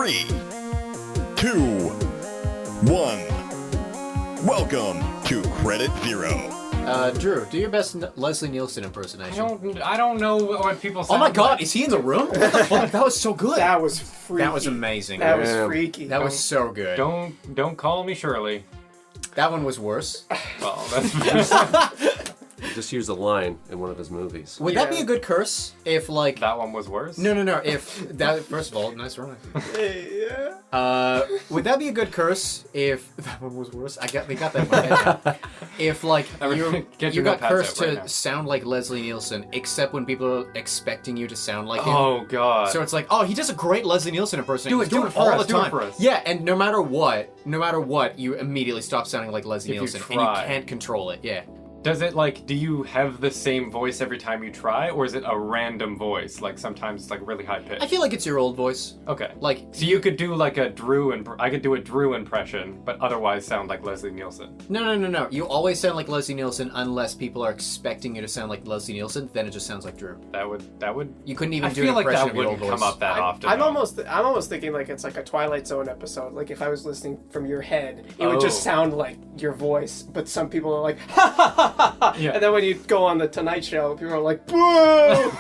3, 2, 1. Welcome to Credit Zero. Drew, do your best Leslie Nielsen impersonation. I don't know what people say. Oh my god, is he in the room? What the fuck? That was so good. That was freaky. That was amazing. That was freaky. That was so good. Don't call me Shirley. That one was worse. Well, that's He just used a line in one of his movies. Would that be a good curse if, like... that one was worse. No. If that... First of all, nice rhyme. Yeah. Would that be a good curse if... That one was worse? They got that in my head now. If, like, Get you your got notepads cursed out right to now. sound like Leslie Nielsen, except when people are expecting you to sound like him. Oh god. So it's like, oh, he does a great Leslie Nielsen impersonation. Do it, He's do doing it for all us, the do it time. for us. Yeah, and no matter what, you immediately stop sounding like Leslie If you Nielsen, and try. you can't control it. Yeah. Does it do you have the same voice every time you try, or is it a random voice? Like sometimes it's like really high pitched. I feel like it's your old voice. Okay. Like, So you could do like a Drew I could do a Drew impression, but otherwise sound like Leslie Nielsen. no. You always sound like Leslie Nielsen unless people are expecting you to sound like Leslie Nielsen. Then it just sounds like Drew. That would. You couldn't even I do feel an like impression that of your old wouldn't voice. come up that often. I'm though. almost thinking like it's like a Twilight Zone episode. Like if I was listening from your head, it would just sound like your voice. But some people are like, ha ha ha ha ha. Yeah. And then when you go on the Tonight Show, people are like, boo.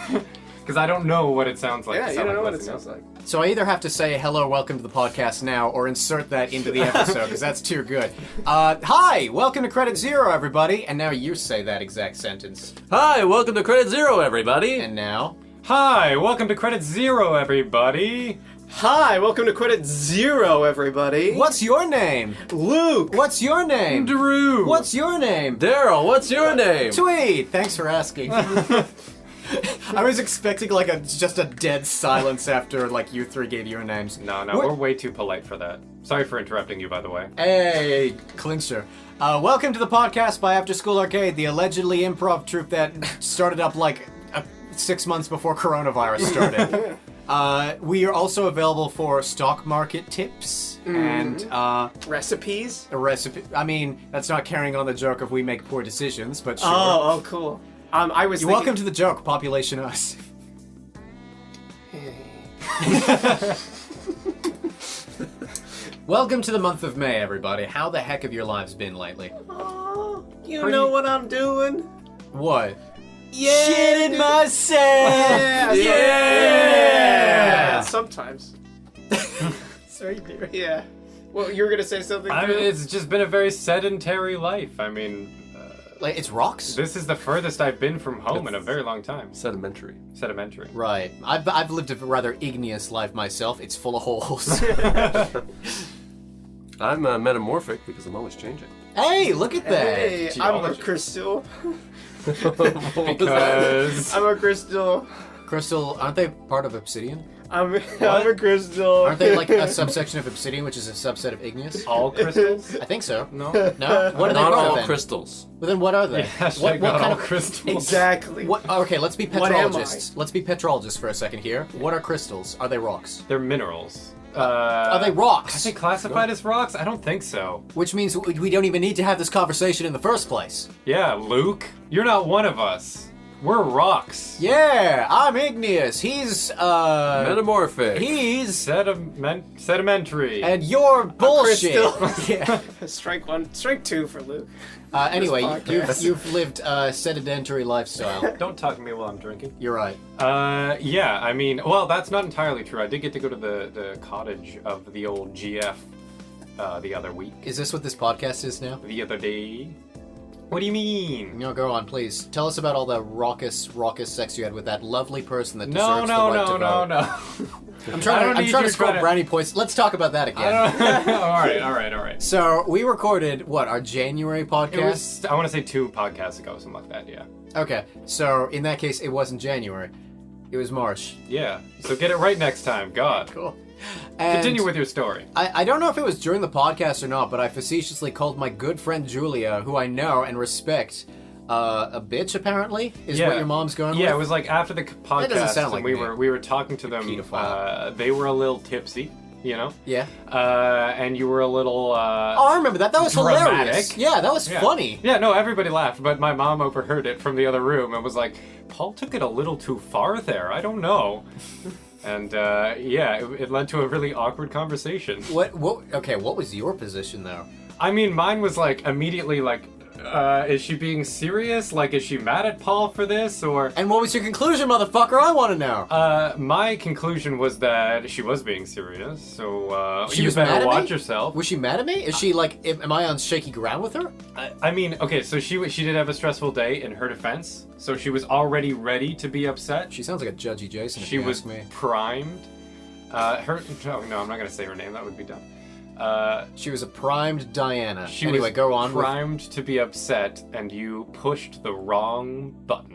Because I don't know what it sounds like. Yeah, to you sound don't know like what it Leslie sounds Nielsen. like. So I either have to say hello, welcome to the podcast now, or insert that into the episode because that's too good. Hi, welcome to Credit Zero, everybody. And now you say that exact sentence. Hi, welcome to Credit Zero, everybody. And now. Hi, welcome to Credit Zero, everybody. Hi, welcome to Credit Zero, everybody. What's your name? Luke. What's your name? Drew. What's your name? Daryl, what's your name? Tweet! Thanks for asking. I was expecting just a dead silence after you three gave your names. No, We're- we're way too polite for that. Sorry for interrupting you, by the way. Hey, clincher. Welcome to the podcast by After School Arcade, the allegedly improv troupe that started up 6 months before coronavirus started. We are also available for stock market tips and Recipes. a recipe. I mean, that's not carrying on the joke of we make poor decisions, but sure. Oh, cool. I was You're welcome to the joke, Population Us. Welcome to the month of May, everybody. How the heck have your lives been lately? Oh, you know what I'm doing? What? Yeah, Shit in myself! Yeah. Sometimes. Sorry, dear. Yeah. Well, you were gonna say something. I Drew? mean, it's just been a very sedentary life. I mean, It's rocks? this is the furthest I've been from home in a very long time. Sedimentary. Sedimentary. Right. I've lived a rather igneous life myself. It's full of holes. I'm metamorphic because I'm always changing. Hey, look at that! Hey, I'm a Geology. crystal. Because I'm a crystal. Crystal, aren't they part of obsidian? I'm a crystal. Aren't they like a subsection of obsidian, which is a subset of igneous? all crystals? I think so. No. No? What are they Not part all of then? crystals. Well, then what are they? Hashtag what not kind all of crystals. Exactly. What? Okay, let's be What am I? petrologists. Let's be petrologists for a second here. What are crystals? Are they rocks? They're minerals. Are they rocks? Are they classified as rocks? I don't think so. Which means we don't even need to have this conversation in the first place. Yeah, Luke, you're not one of us. We're rocks. Yeah, I'm igneous. He's Metamorphic. he's Sedimentary. and you're bullshit. crystal. Yeah. Strike one. Strike two for Luke. Anyway, podcast. you've lived a sedentary lifestyle. Don't talk to me while I'm drinking. You're right. Yeah, I mean, well, that's not entirely true. I did get to go to the cottage of the old GF the other week. Is this what this podcast is now? The other day. What do you mean? No, go on, please. Tell us about all the raucous sex you had with that lovely person that No, deserves the right to vote. no. I'm I trying don't to need score you trying to- brownie points. Let's talk about that again. all right. So we recorded our January podcast. It was, I want to say 2 podcasts ago, something like that, yeah. Okay, so in that case, it wasn't January. It was March. Yeah, so get it right next time, God. Cool. And Continue with your story. I don't know if it was during the podcast or not, but I facetiously called my good friend Julia, who I know and respect, a bitch. Apparently, is what your mom's going with. Yeah, it was like after the podcast, sound like and me. we were talking to them. Pedophile. They were a little tipsy, you know. Yeah. And you were a little. Oh, I remember that. That was dramatic. hilarious. Yeah, that was funny. Yeah, no, everybody laughed, but my mom overheard it from the other room and was like, "Paul took it a little too far there. I don't know." And it led to a really awkward conversation. What? Okay, what was your position though? I mean, mine was like immediately like, is she being serious? Like, is she mad at Paul for this, or? And what was your conclusion, motherfucker? I want to know. My conclusion was that she was being serious. So She you was mad better at watch me? yourself. Was she mad at me? Is she like? Am I on shaky ground with her? I mean, okay, so she did have a stressful day in her defense, so she was already ready to be upset. She sounds like a judgy Jason. If She you was ask me. primed. No, I'm not gonna say her name. That would be dumb. She was a primed Diana. She Anyway, was go on. primed to be upset, and you pushed the wrong button.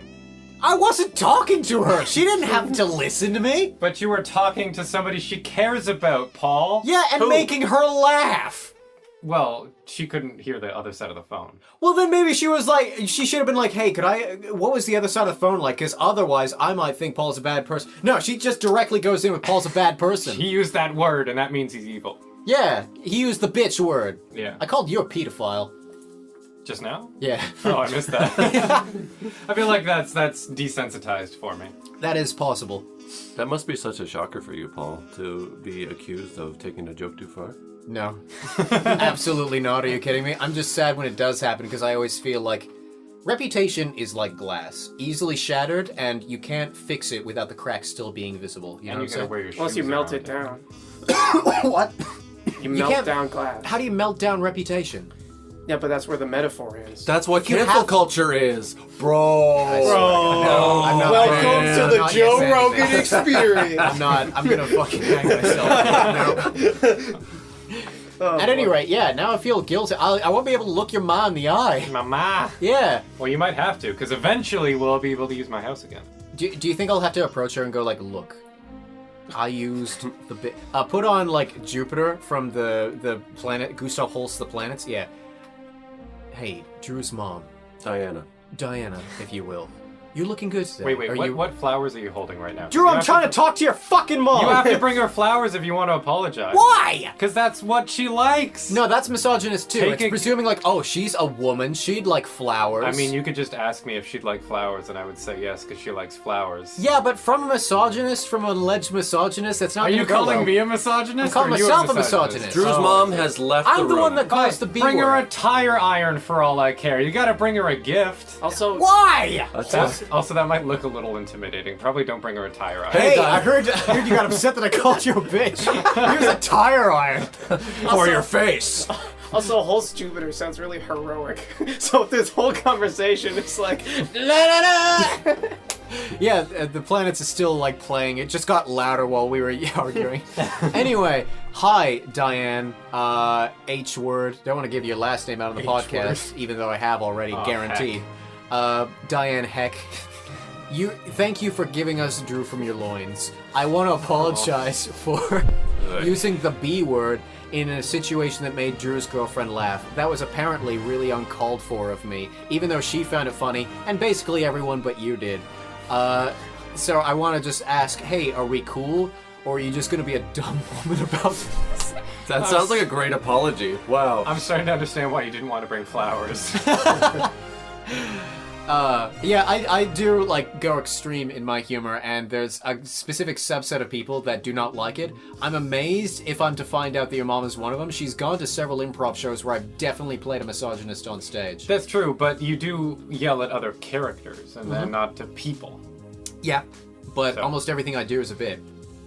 I wasn't talking to her. She didn't have to listen to me. But you were talking to somebody she cares about, Paul. Yeah, and Who? making her laugh. Well, she couldn't hear the other side of the phone. Well, then maybe she was like, she should have been like, hey, could I, what was the other side of the phone like? Because otherwise, I might think Paul's a bad person. No, she just directly goes in with Paul's a bad person. He used that word, and that means he's evil. Yeah, he used the bitch word. Yeah. I called you a pedophile. Just now? Yeah. Oh, I missed that. I feel like that's desensitized for me. That is possible. That must be such a shocker for you, Paul, to be accused of taking a joke too far. No. Absolutely not. Are you kidding me? I'm just sad when it does happen because I always feel like reputation is like glass, easily shattered, and you can't fix it without the cracks still being visible. You know And what you I'm gotta saying? wear your shoes Unless you melt around it down. What? You melt can't- down glass. How do you melt down reputation? Yeah, but that's where the metaphor is. That's what You cancel have- culture is, bro. I'm not Welcome I'm to the not Joe yet Rogan saying experience. I'm not. I'm gonna fucking hang myself. No. Oh, At any boy. rate, yeah. Now I feel guilty. I won't be able to look your ma in the eye. Mama. Yeah. Well, you might have to, because eventually we'll be able to use my house again. Do you think I'll have to approach her and go like, look, I used the bit. Put on like Jupiter from the planet Gustav Holst the Planets. Yeah. Hey, Drew's mom, Diana. Diana, if you will. You're looking good today. Wait, Are what flowers are you holding right now? Drew, I'm trying to talk to your fucking mom. You have to bring her flowers if you want to apologize. Why? Because that's what she likes. No, that's misogynist too. Take It's a- presuming like, oh, she's a woman. She'd like flowers. I mean, you could just ask me if she'd like flowers, and I would say yes, because she likes flowers. Yeah, but from a misogynist, from an alleged misogynist, that's not. Are gonna you go calling well. me a misogynist? I'm calling or you myself a misogynist. Drew's Oh. mom has left I'm the room. one that calls the Fine, B bring her a word. tire iron for all I care. You gotta bring her a gift. Also, Why? Also, that might look a little intimidating. Probably don't bring her a tire iron. Hey, I heard you got upset that I called you a bitch. Here's a tire iron. For your face. Also, Holst Jupiter sounds really heroic. So this whole conversation is like, la la la. Yeah, the planets is still like playing. It just got louder while we were arguing. Anyway, hi Diane. H word. Don't want to give your last name out on the podcast, even though I have already, Oh, guaranteed. Diane Heck. Thank you for giving us Drew from your loins. I want to apologize for using the B word in a situation that made Drew's girlfriend laugh. That was apparently really uncalled for of me, even though she found it funny, and basically everyone but you did. So I want to just ask, hey, are we cool? Or are you just going to be a dumb woman about this? That sounds like a great apology. Wow. I'm starting to understand why you didn't want to bring flowers. Yeah, I do like go extreme in my humor, and there's a specific subset of people that do not like it. I'm amazed if I'm to find out that your mom is one of them. She's gone to several improv shows where I've definitely played a misogynist on stage. That's true, but you do yell at other characters and then not to people. Yeah, but So- almost everything I do is a bit.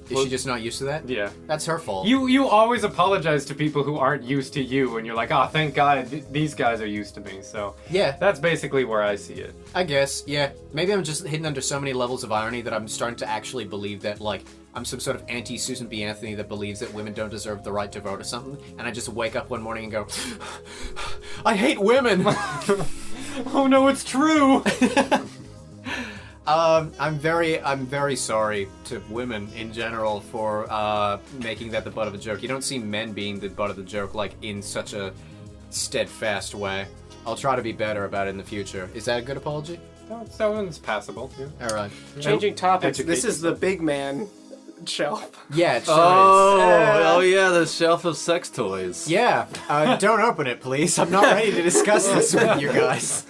Is she just not used to that? Yeah. That's her fault. You always apologize to people who aren't used to you, and you're like, oh, thank God these guys are used to me. So Yeah, that's basically where I see it. I guess. Yeah, maybe I'm just hidden under so many levels of irony that I'm starting to actually believe that, like, I'm some sort of anti-Susan B. Anthony that believes that women don't deserve the right to vote or something, and I just wake up one morning and go, I hate women! Oh no, it's true! I'm very sorry to women in general for making that the butt of a joke. You don't see men being the butt of the joke, like, in such a steadfast way. I'll try to be better about it in the future. Is that a good apology? That one's passable. Yeah. Alright. Changing topics. Educate This is the big man shelf. Yeah, it sure is. Oh yeah, the shelf of sex toys. Yeah, don't open it, please. I'm not ready to discuss this with you guys.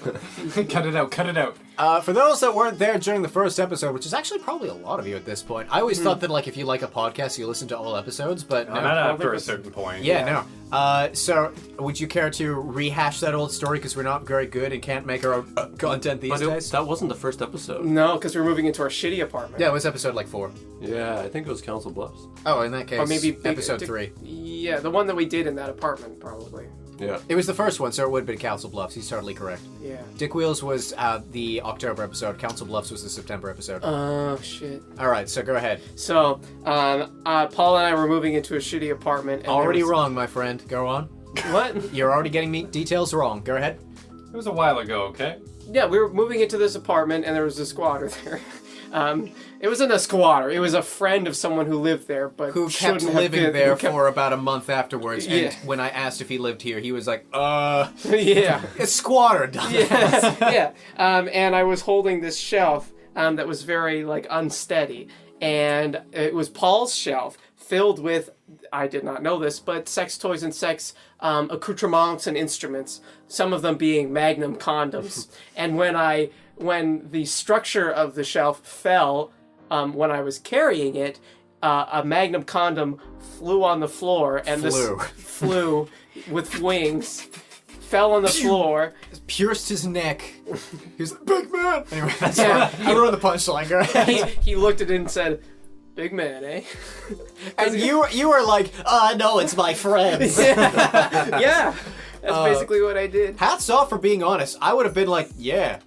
Cut it out, cut it out. For those that weren't there during the first episode, which is actually probably a lot of you at this point, I always thought that like if you like a podcast, you listen to all episodes, but no. Not after a certain point. Yeah, no. So, would you care to rehash that old story because we're not very good and can't make our own content these But days? that wasn't the first episode. No, because we're moving into our shitty apartment. Yeah, it was episode like 4. Yeah, I think it was Council Bluffs. Oh, in that case, Or maybe episode 3. Yeah, the one that we did in that apartment, probably. Yeah. It was the first one, so it would have been Council Bluffs. He's totally correct. Yeah. Dick Wheels was the October episode. Council Bluffs was the September episode. Oh, shit. All right, so go ahead. So, Paul and I were moving into a shitty apartment. And Already there was... wrong, my friend. Go on. What? You're already getting me details wrong. Go ahead. It was a while ago, okay? Yeah, we were moving into this apartment, and there was a squatter there. It wasn't a squatter. It was a friend of someone who lived there, but Who kept shouldn't have living been- there who kept- for about a month afterwards. Yeah. And when I asked if he lived here, he was like, Yeah. it's squatter, dumbass. Yeah. And I was holding this shelf that was very like unsteady, and it was Paul's shelf filled with, I did not know this, but sex toys and sex accoutrements and instruments. Some of them being Magnum condoms. And when the structure of the shelf fell, when I was carrying it, a Magnum condom flew on the floor, and flew with wings. Fell on the floor. Pierced his neck. He was like, big man! Anyway, that's Yeah. fine. I ruined the punchline. Go ahead. He looked at it and said, "Big man, eh?" And you were like, no, it's my friends. Yeah, that's basically what I did. Hats off for being honest. I would have been like, yeah.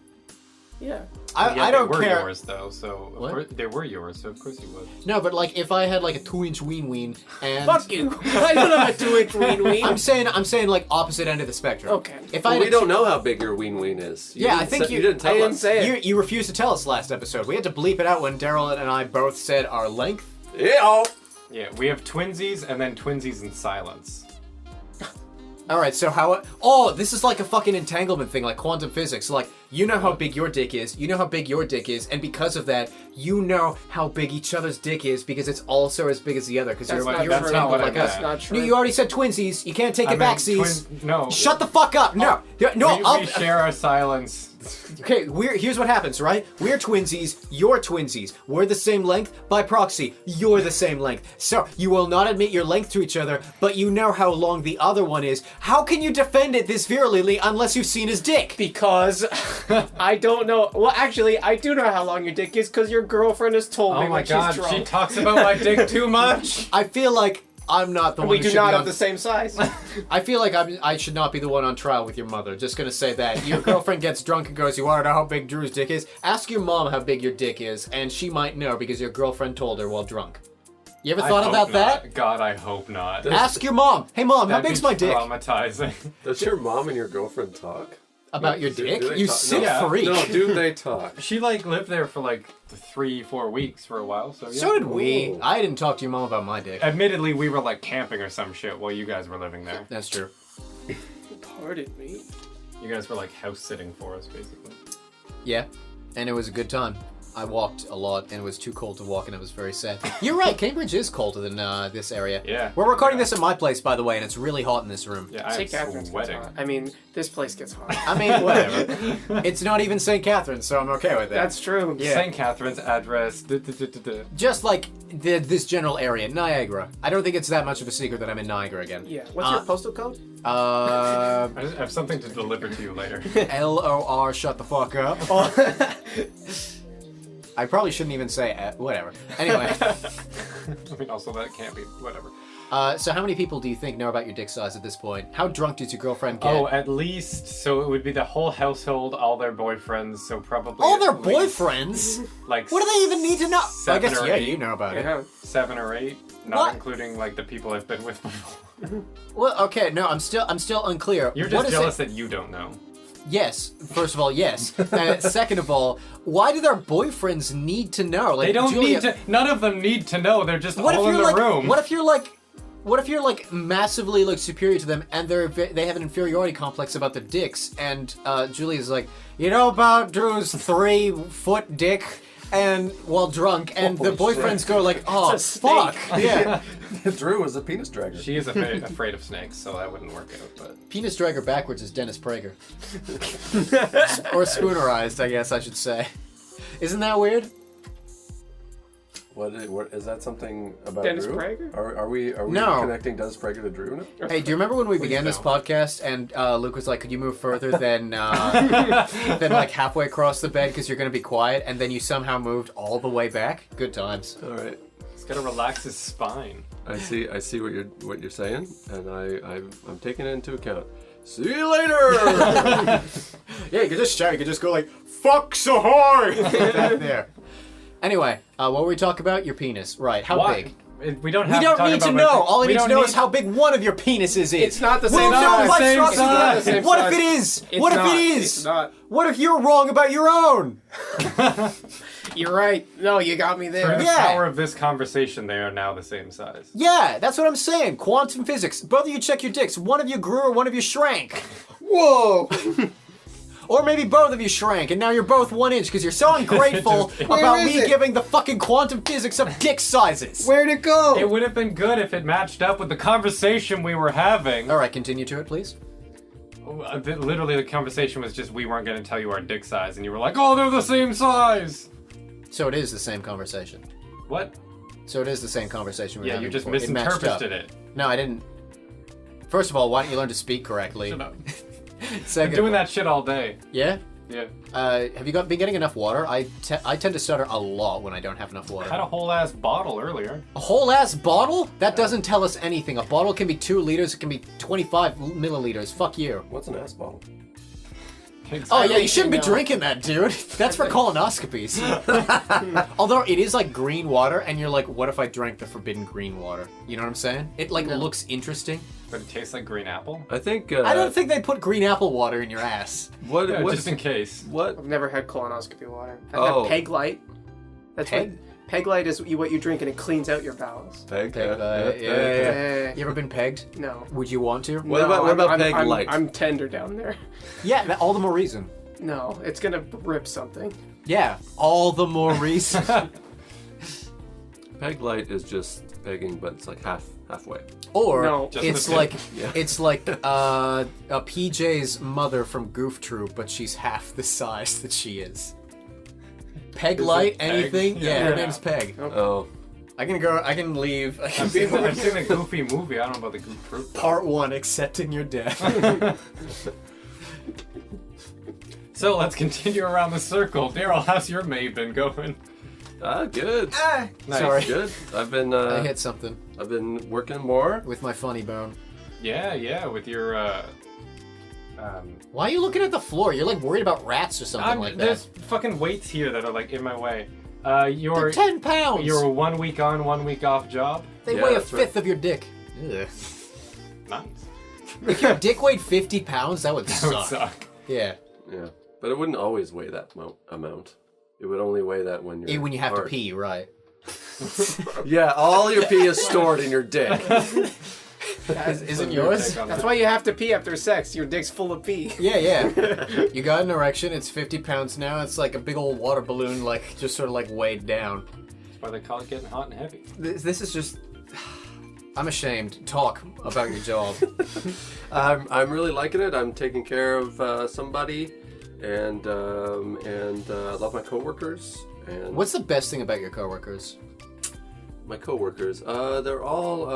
Yeah. I They don't were care. yours, though, so... What? Of course, they were yours, so of course you would. No, but like if I had like a 2-inch ween and Fuck you. I don't have a 2-inch ween. I'm saying like opposite end of the spectrum. Okay. If I Well, had we a don't know how big your ween is. Yeah, I didn't think say- you- didn't tell I didn't us. say it. You refused to tell us last episode. We had to bleep it out when Daryl and I both said our length. Yeah. Yeah, we have twinsies and then twinsies in silence. Alright, so how... Oh, this is like a fucking entanglement thing, like quantum physics. Like, you know how big your dick is, you know how big your dick is, and because of that, you know how big each other's dick is because it's also as big as the other, because That's you're not you're true. entangled what I like meant. us. That's not true. No, you already said twinsies. You can't take I it back, meant C's. No. Shut the fuck up! No! No, we share our silence. Okay, here's what happens, right? We're twinsies, you're twinsies. We're the same length, by proxy, you're the same length. So, you will not admit your length to each other, but you know how long the other one is. How can you defend it this virulently unless you've seen his dick? Because I don't know. Well, actually, I do know how long your dick is because your girlfriend has told me Oh my when god, she's drunk. she talks about my dick too much! I feel like I'm not the one we who do should not be have on... the same size. I feel like I should not be the one on trial with your mother. Just gonna say that. Your girlfriend gets drunk and goes, you wanna know how big Drew's dick is? Ask your mom how big your dick is, and she might know because your girlfriend told her while drunk. You ever thought I about hope that? not. God, I hope not. Ask your mom. Hey mom, how That'd big's be my dick? Traumatizing. Does your mom and your girlfriend talk? About your Do dick? they You talk? sick Yeah. freak. No, do they talk? She like lived there for like 3-4 weeks for a while, so yeah. So did we. Ooh. I didn't talk to your mom about my dick. Admittedly, we were like camping or some shit while you guys were living there. That's true. Pardon me. You guys were like house sitting for us, basically. Yeah, and it was a good time. I walked a lot, and it was too cold to walk, and it was very sad. You're right, Cambridge is colder than this area. Yeah. We're recording Yeah. this at my place, by the way, and it's really hot in this room. Yeah, St. I'm Catherine's gets sweating. hot. I mean, this place gets hot. I mean, whatever. It's not even St. Catherine's, so I'm okay with that. That's true. Yeah. St. Catherine's address. Just like this general area, Niagara. I don't think it's that much of a secret that I'm in Niagara again. Yeah. What's your postal code? I just have something to deliver to you later. LOR, shut the fuck up. I probably shouldn't even say whatever. Anyway, I mean, also that can't be whatever. so how many people do you think know about your dick size at this point? How drunk did your girlfriend get? Oh, at least so it would be the whole household, all their boyfriends, so probably All their at least, boyfriends? Like What do they even need to know? I 7 guess, or yeah, 8. you know about it. Yeah. 7 or 8, not What? including like the people I've been with before. Well, okay, no, I'm still unclear. You're What just is jealous it? that you don't know. Yes. First of all, yes. Second of all, why do their boyfriends need to know? Like, They don't Julia, need to. None of them need to know. They're just What if all in you're the like? room. What if you're like massively like superior to them, and they have an inferiority complex about their dicks, and Julia's like, you know about Drew's 3-foot dick? and while drunk, and the Holy boyfriends go like, "Oh It's a fuck, snake. yeah." Drew was a penis dragger. She is afraid of snakes, so that wouldn't work out. But Penis dragger backwards is Dennis Prager, or spoonerized, I guess I should say. Isn't that weird? What is that something about Dennis Drew? Prager? Are we No. connecting Dennis Prager to Drew now? Hey, do you remember when we began this don't. podcast and Luke was like, "Could you move further than like halfway across the bed because you're going to be quiet?" And then you somehow moved all the way back. Good times. All right. he's gotta relax his spine. I see what you're saying, and I'm taking it into account. See you later. Yeah, you could just shout. You could just go like, "Fuck so hard!" Back there. Anyway, what were we talking about? Your penis, right? How Why? big? We don't We have don't to talk need to about know. my- All I we need to don't know need- is how big one of your penises is. It's not the We'll same know size. what's Same wrong- It's not the same What if size. it is? It's What if not. it is? It's not. What if you're wrong about your own? You're right. No, you got me For there. the Yeah. power of this conversation, they are now the same size. Yeah, that's what I'm saying. Quantum physics. Both of you check your dicks. One of you grew or one of you shrank. Whoa! Or maybe both of you shrank, and now you're both 1 inch because you're so ungrateful Just- about Where is me it? giving the fucking quantum physics of dick sizes. Where'd it go? It would have been good if it matched up with the conversation we were having. All right, continue to it, please. Literally, the conversation was just we weren't going to tell you our dick size, and you were like, "Oh, they're the same size." So it is the same conversation. What? So it is the same conversation we were Yeah, having you just before. It matched up. misinterpreted it. No, I didn't. First of all, why don't you learn to speak correctly? Shut up. Second, I'm doing that shit all day. Yeah. Yeah. Have you been getting enough water? I tend to stutter a lot when I don't have enough water. I had a whole ass bottle earlier. A whole ass bottle? That doesn't tell us anything. A bottle can be 2 liters. It can be 25 milliliters. Fuck you. What's an ass bottle? Oh yeah, you shouldn't be know. drinking that, dude. That's for colonoscopies. Although it is like green water, and you're like, what if I drank the forbidden green water? You know what I'm saying? It like looks interesting. But it tastes like green apple. I think. I don't think they put green apple water in your ass. What? Yeah, what's- just in case. What? I've never had colonoscopy water. I've Oh. had Peg Light. That's Peg? what Peg Light is. What you drink and it cleans out your bowels. Peg. Peg, yeah. Eh, You ever been pegged? no. Would you want to? What about Peg Light? I'm tender down there. Yeah, all the more reason. No, it's gonna rip something. Yeah, all the more reason. Peg Light is just pegging, but it's like halfway. Or No. Just it's the tip. like Yeah. it's like a PJ's mother from Goof Troop, but she's half the size that she is. Peg Is Light, it Peg? anything? Yeah, Yeah. her name's Peg. Oh. I can leave. I can I've seen a Goofy movie. I don't know about the Goof Troop. Part 1, accepting your death. So let's continue around the circle. Daryl, how's your May been going? Good. Nice. Sorry. Good. I've been I hit something I've been working more. with my funny bone. Yeah, with your Why are you looking at the floor? You're like worried about rats or something like that. there's fucking weights here that are like in my way. They're Your 10 pounds. your 1 week on, 1 week off job. They Yeah, weigh a that's fifth right. of your dick. Ugh. Nice. If your dick weighed 50 pounds, that would That would suck. suck. Yeah. Yeah. But it wouldn't always weigh that amount. It would only weigh that when you're When you have hard. to pee, right? Yeah, all your pee is stored in your dick. Isn't yours? That's why you have to pee after sex. Your dick's full of pee. Yeah, yeah. You got an erection, it's 50 pounds now, it's like a big old water balloon, like, just sort of like weighed down. That's why they call it getting hot and heavy. This is just... I'm ashamed. Talk about your job. I'm really liking it. I'm taking care of somebody, and I love my coworkers. And What's the best thing about your coworkers? my coworkers? They're all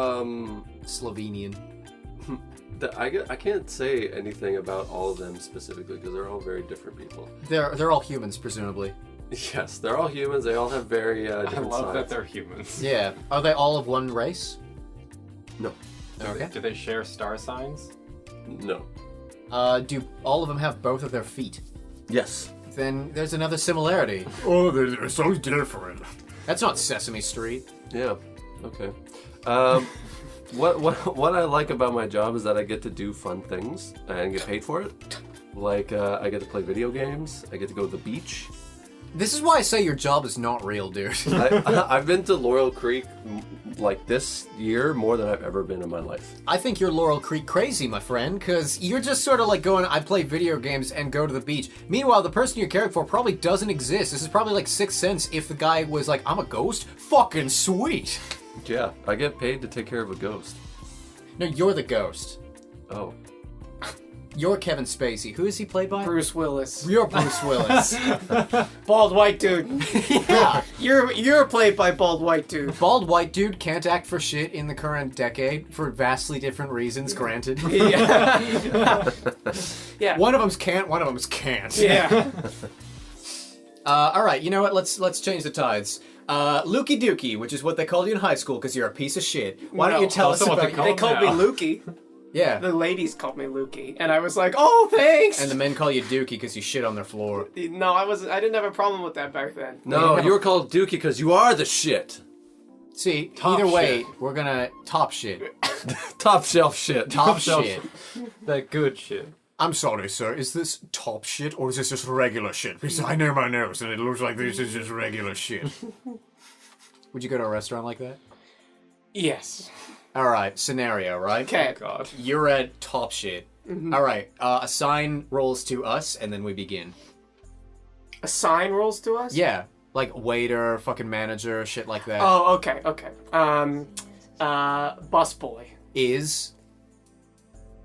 Slovenian. I can't say anything about all of them specifically because they're all very different people. They're all humans, presumably. Yes, they're all humans. They all have very I different love sides. that they're humans. Yeah. Are they all of one race? No, Okay. Do they share star signs? no. Do all of them have both of their feet? Yes. Then there's another similarity. Oh, they're so different. That's not Sesame Street. Yeah. Okay. What I like about my job is that I get to do fun things and get paid for it. Like I get to play video games. I get to go to the beach. This is why I say your job is not real, dude. I've been to Laurel Creek like this year more than I've ever been in my life. I think you're Laurel Creek crazy, my friend, because you're just sort of like going, I play video games and go to the beach. Meanwhile, the person you're caring for probably doesn't exist. This is probably like Sixth Sense if the guy was like, I'm a ghost? Fucking sweet. Yeah, I get paid to take care of a ghost. No, you're the ghost. Oh. You're Kevin Spacey. Who is he played by? Bruce Willis. You're Bruce Willis. Bald white dude. Yeah. You're played by bald white dude. Bald white dude can't act for shit in the current decade for vastly different reasons, granted. Yeah. Yeah. One of them's can't, one of them's can't. Yeah. All right, you know what? Let's change the tides. Lukey Dookie, which is what they called you in high school because you're a piece of shit. Why don't you tell us also what about they They called me now. Lukey. Yeah. The ladies called me Lukey, and I was like, "Oh, thanks." And the men call you Dookie because you shit on their floor. No, I didn't have a problem with that back then. No, you were called Dookie because you are the shit. See, Top either way, shit. we're gonna top shit. Top shelf shit. Top shelf shit. That good shit. I'm sorry, sir. Is this top shit or is this just regular shit? Because I know my nose and it looks like this is just regular shit. Would you go to a restaurant like that? Yes. All right, scenario, right? Okay. God. You're at top shit. All right, assign roles to us, and then we begin. Assign roles to us. Yeah, like waiter, fucking manager, shit like that. Oh, okay, okay. Busboy Is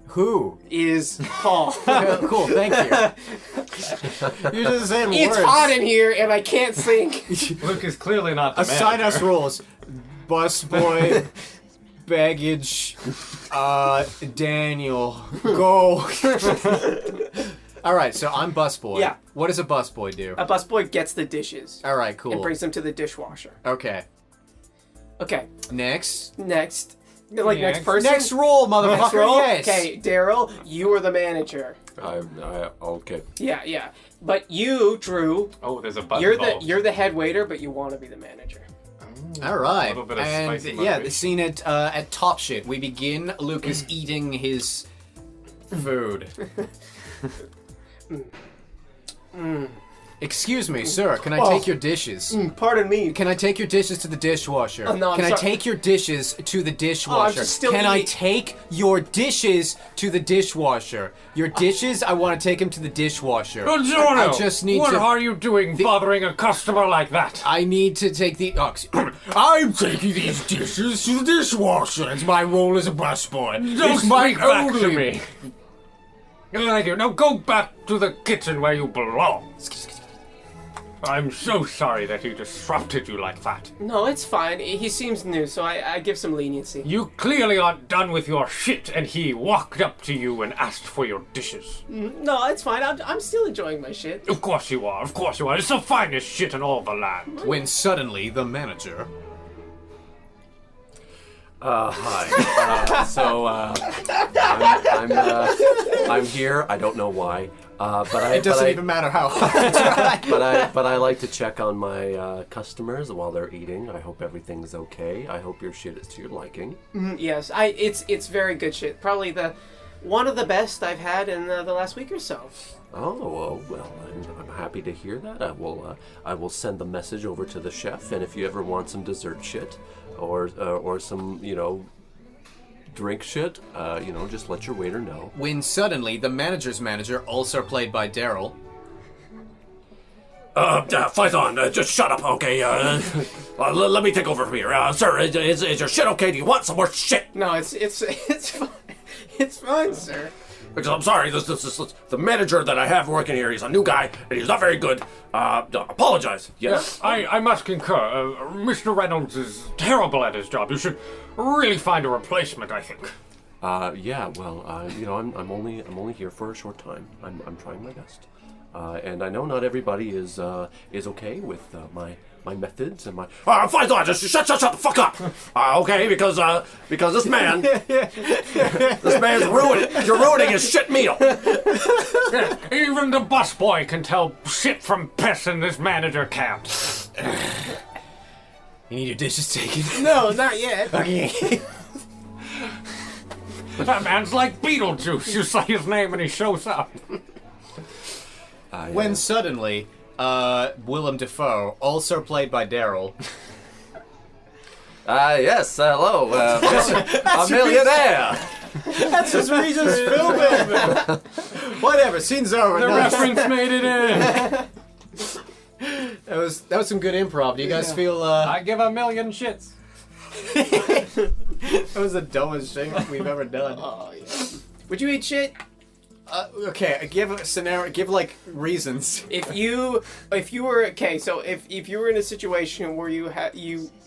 who? is Paul. Cool, thank you. You're just saying It's words. hot in here, and I can't think. Luke is clearly not the Assign manager. us roles. Busboy, baggage, Daniel, go. All right, so I'm busboy. Yeah. What does a busboy do? A busboy gets the dishes All right, and cool. brings them to the dishwasher. Okay. Okay, Next. next. Like next Next. person. Next role, motherfucker. Next role? Yes. Okay, Daryl, you are the manager. Okay. Yeah, yeah. But you, Drew, Oh, there's a button. you're the head waiter, but you want to be the manager. All right. A little bit of And spicy yeah, the motivation. scene at Top Shit. We begin. Luke is eating his food. Excuse me, sir. Can I take your dishes? Pardon me. Can I take your dishes to the dishwasher? Oh, no, I'm Can I sorry. take your dishes to the dishwasher? just still Can I eating. take your dishes to the dishwasher? Your dishes, I want to take them to the dishwasher. Buongiorno! I just need what to. are you doing bothering a customer like that? I need to take the. Oh, I'm taking these dishes to the dishwasher. It's my role as a busboy. Don't It's my speak back to only- me. Thank you. Now go back to the kitchen where you belong. I'm so sorry that he disrupted you like that. No, it's fine. He seems new, so I give some leniency. You clearly aren't done with your shit, and he walked up to you and asked for your dishes. No, it's fine. I'm still enjoying my shit. Of course you are. Of course you are. It's the finest shit in all the land. When suddenly the manager. Hi. I'm here. I don't know why. It doesn't even matter how. But I like to check on my customers while they're eating. I hope everything's okay. I hope your shit is to your liking. Yes, it's very good shit. Probably one of the best I've had in the last week or so. Oh well, I'm happy to hear that. I will send the message over to the chef, and if you ever want some dessert shit or some drink shit, just let your waiter know. When suddenly the manager's manager, also played by Daryl. Python, just shut up, okay? Let me take over from here. Sir, is your shit okay? Do you want some more shit? No, it's fine. It's fine, sir. Because I'm sorry, this the manager that I have working here, he's a new guy, and he's not very good. Apologize. Yes. I must concur. Mr. Reynolds is terrible at his job. You should really find a replacement, I think. Yeah. Well, I'm only here for a short time. I'm trying my best. And I know not everybody is okay with my methods and my. Fine, just shut the fuck up. Okay, because this man's you're ruining his shit meal. Even the busboy can tell shit from piss, and this manager can't. You need your dishes taken. No, not yet. Okay. That man's like Beetlejuice. You say his name and he shows up. When suddenly Willem Dafoe, also played by Daryl. Yes, hello, a millionaire. That's his reason for filming. Whatever, scene's over. The No, reference made it in. that was some good improv. Do you guys feel? I give a million shits. That was the dumbest thing we've ever done. Oh, yeah. Would you eat shit? Okay, give a scenario. Give like reasons. If you were so if you were in a situation where you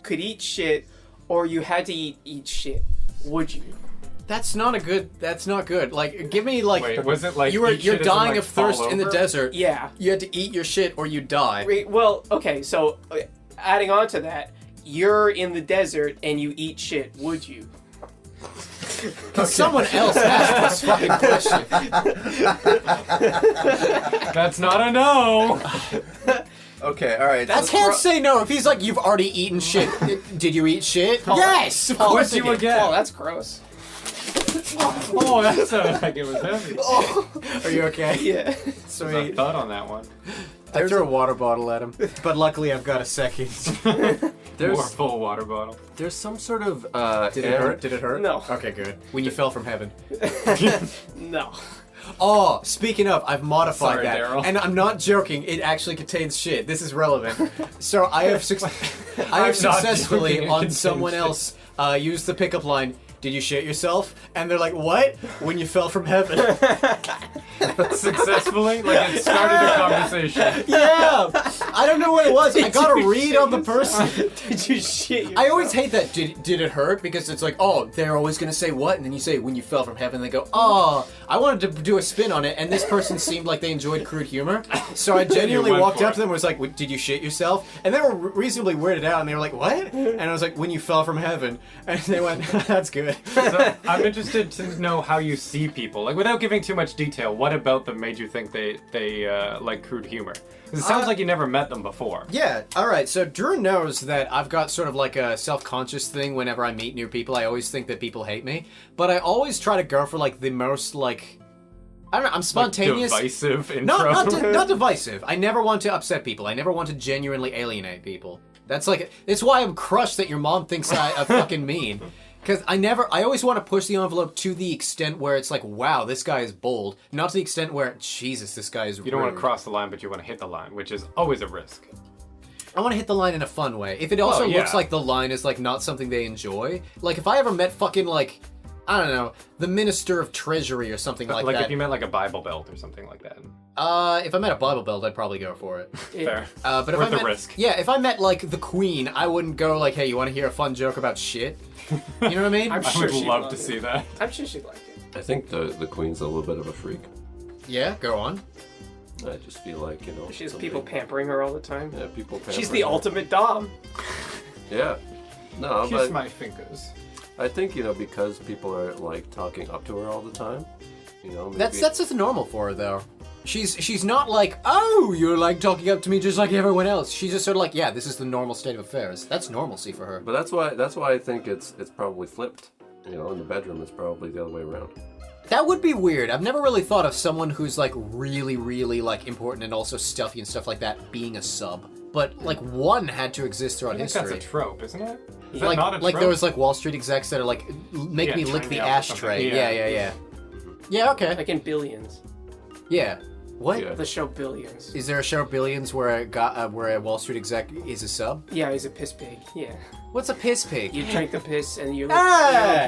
could eat shit or you had to eat shit, would you? That's not good. Like, give me like. Wait, was it like you're eat shit as in, dying like, of thirst fall in the over? desert? Yeah. You had to eat your shit or you die. Well, okay, so adding on to that, you're in the desert and you eat shit. Would you? Someone else asked this fucking question. That's not a no. Okay, all right. I can't say no if he's like, you've already eaten shit. Did you eat shit? Yes, of course you I did. again. Oh, that's gross. Oh, that sounded like it was heavy. Are you okay? Yeah. I Sweet. thought on that one. I threw a water bottle at him, but luckily I've got a second. More full water bottle. There's some sort of Did it hurt? Did it hurt? No. Okay, good. When you fell from heaven. No. Oh, speaking of, I've modified Sorry, that, Daryl. and I'm not joking. It actually contains shit. This is relevant. So I have I'm not successfully joking, it on contains someone shit. else used the pickup line. Did you shit yourself? And they're like, what? When you fell from heaven. Successfully? Like it started a conversation. Yeah. I don't know what it was. I got a read on the person. Did you shit yourself? I always hate that. Did it hurt? Because it's like, oh, they're always gonna say what, and then you say when you fell from heaven. They go, oh, I wanted to do a spin on it, and this person seemed like they enjoyed crude humor. So I genuinely went walked for up it. to them and was like, did you shit yourself? And they were reasonably weirded out, and they were like, what? And I was like, when you fell from heaven. And they went, that's good. So I'm interested to know how you see people. Like without giving too much detail, what about them made you think they like crude humor? 'Cause it sounds like you never met them before. Yeah, alright, so Drew knows that I've got sort of like a self-conscious thing whenever I meet new people. I always think that people hate me. But I always try to go for like the most like, I don't know, I'm spontaneous. Divisive intro. Not divisive. I never want to upset people. I never want to genuinely alienate people. That's like, it's why I'm crushed that your mom thinks I'm fucking mean. Because I always want to push the envelope to the extent where it's like, wow, this guy is bold. Not to the extent where, Jesus, this guy is rude. You don't want to cross the line, but you want to hit the line, which is always a risk. I want to hit the line in a fun way. If it also Well, yeah. looks like the line is like not something they enjoy, like if I ever met fucking like, I don't know, the Minister of Treasury or something like Like that. if you meant like a Bible Belt or something like that. If I met a Bible Belt, I'd probably go for it. Fair. But if Worth I the met, risk. Yeah, if I met like the Queen, I wouldn't go like, "Hey, you want to hear a fun joke about shit?" You know what I mean? I'm I sure would she'd love love to it. see that. I'm sure she'd like it. I think the Queen's a little bit of a freak. Yeah, go on. I just feel like, you know. She has something- people pampering her all the time. Yeah, people pampering. She's the her. ultimate dom. Yeah. No, Kiss but my fingers. I think, you know, because people are like talking up to her all the time, you know, maybe That's just normal for her though. She's not like, oh, you're like talking up to me just like everyone else. She's just sort of like, yeah, this is the normal state of affairs. That's normalcy for her. But that's why I think it's probably flipped. You know, in the bedroom it's probably the other way around. That would be weird. I've never really thought of someone who's like really, really like important and also stuffy and stuff like that being a sub. But like one had to exist throughout I think history. that's a trope, isn't it? Is like that not a like trope? there was like Wall Street execs that are like, make Yeah, me turn lick me the up or ashtray. something. Yeah, Yeah. yeah, yeah. Yeah, okay. Like in Billions. Yeah. What? Yeah. The show Billions. Is there a show Billions where a Wall Street exec is a sub? Yeah, he's a piss pig. Yeah. What's a piss pig? You drink the piss and you I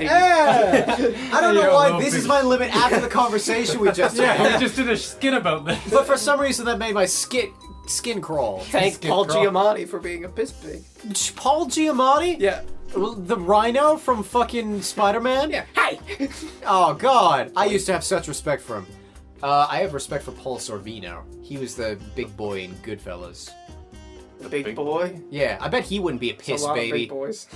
don't know You're a why little this is pig. my limit after the conversation we just had. Yeah, we just did a skit about this. But for some reason that made my skin crawl. Thank Skip Paul crawl. Giamatti for being a piss pig. Paul Giamatti? Yeah. The Rhino from fucking Spider-Man? Yeah. Hey! Oh god, I used to have such respect for him. I have respect for Paul Sorvino. He was the big boy in Goodfellas. The big Big boy. Yeah, I bet he wouldn't be a It's piss a lot baby. of big boys.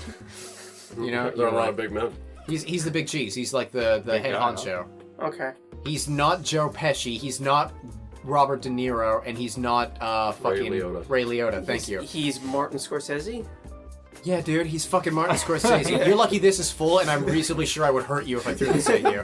You know, There are a lot like- of big men. he's the big cheese. He's like the Big head guy, honcho. Okay. He's not Joe Pesci. He's not Robert De Niro, and he's not fucking Liotta. Ray Liotta. Thank you. He's Martin Scorsese. Yeah, dude, he's fucking Martin Scorsese. You're lucky this is full, and I'm reasonably sure I would hurt you if I threw this at you.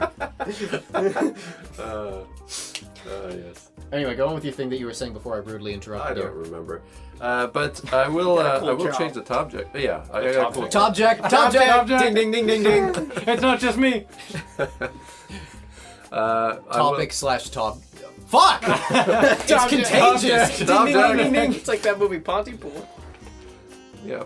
Yes. Anyway, go on with your thing that you were saying before I rudely I interrupted don't you. remember. But I will. cool I will job. change the object. Yeah. I got a Top cool jack. Top Jack! Top Jack! Jack. Ding ding ding ding ding! It's not just me. I will- Topic / top. Fuck! It's contagious! Ding Top ding Jack. ding ding ding! It's like that movie Pontypool. Yeah.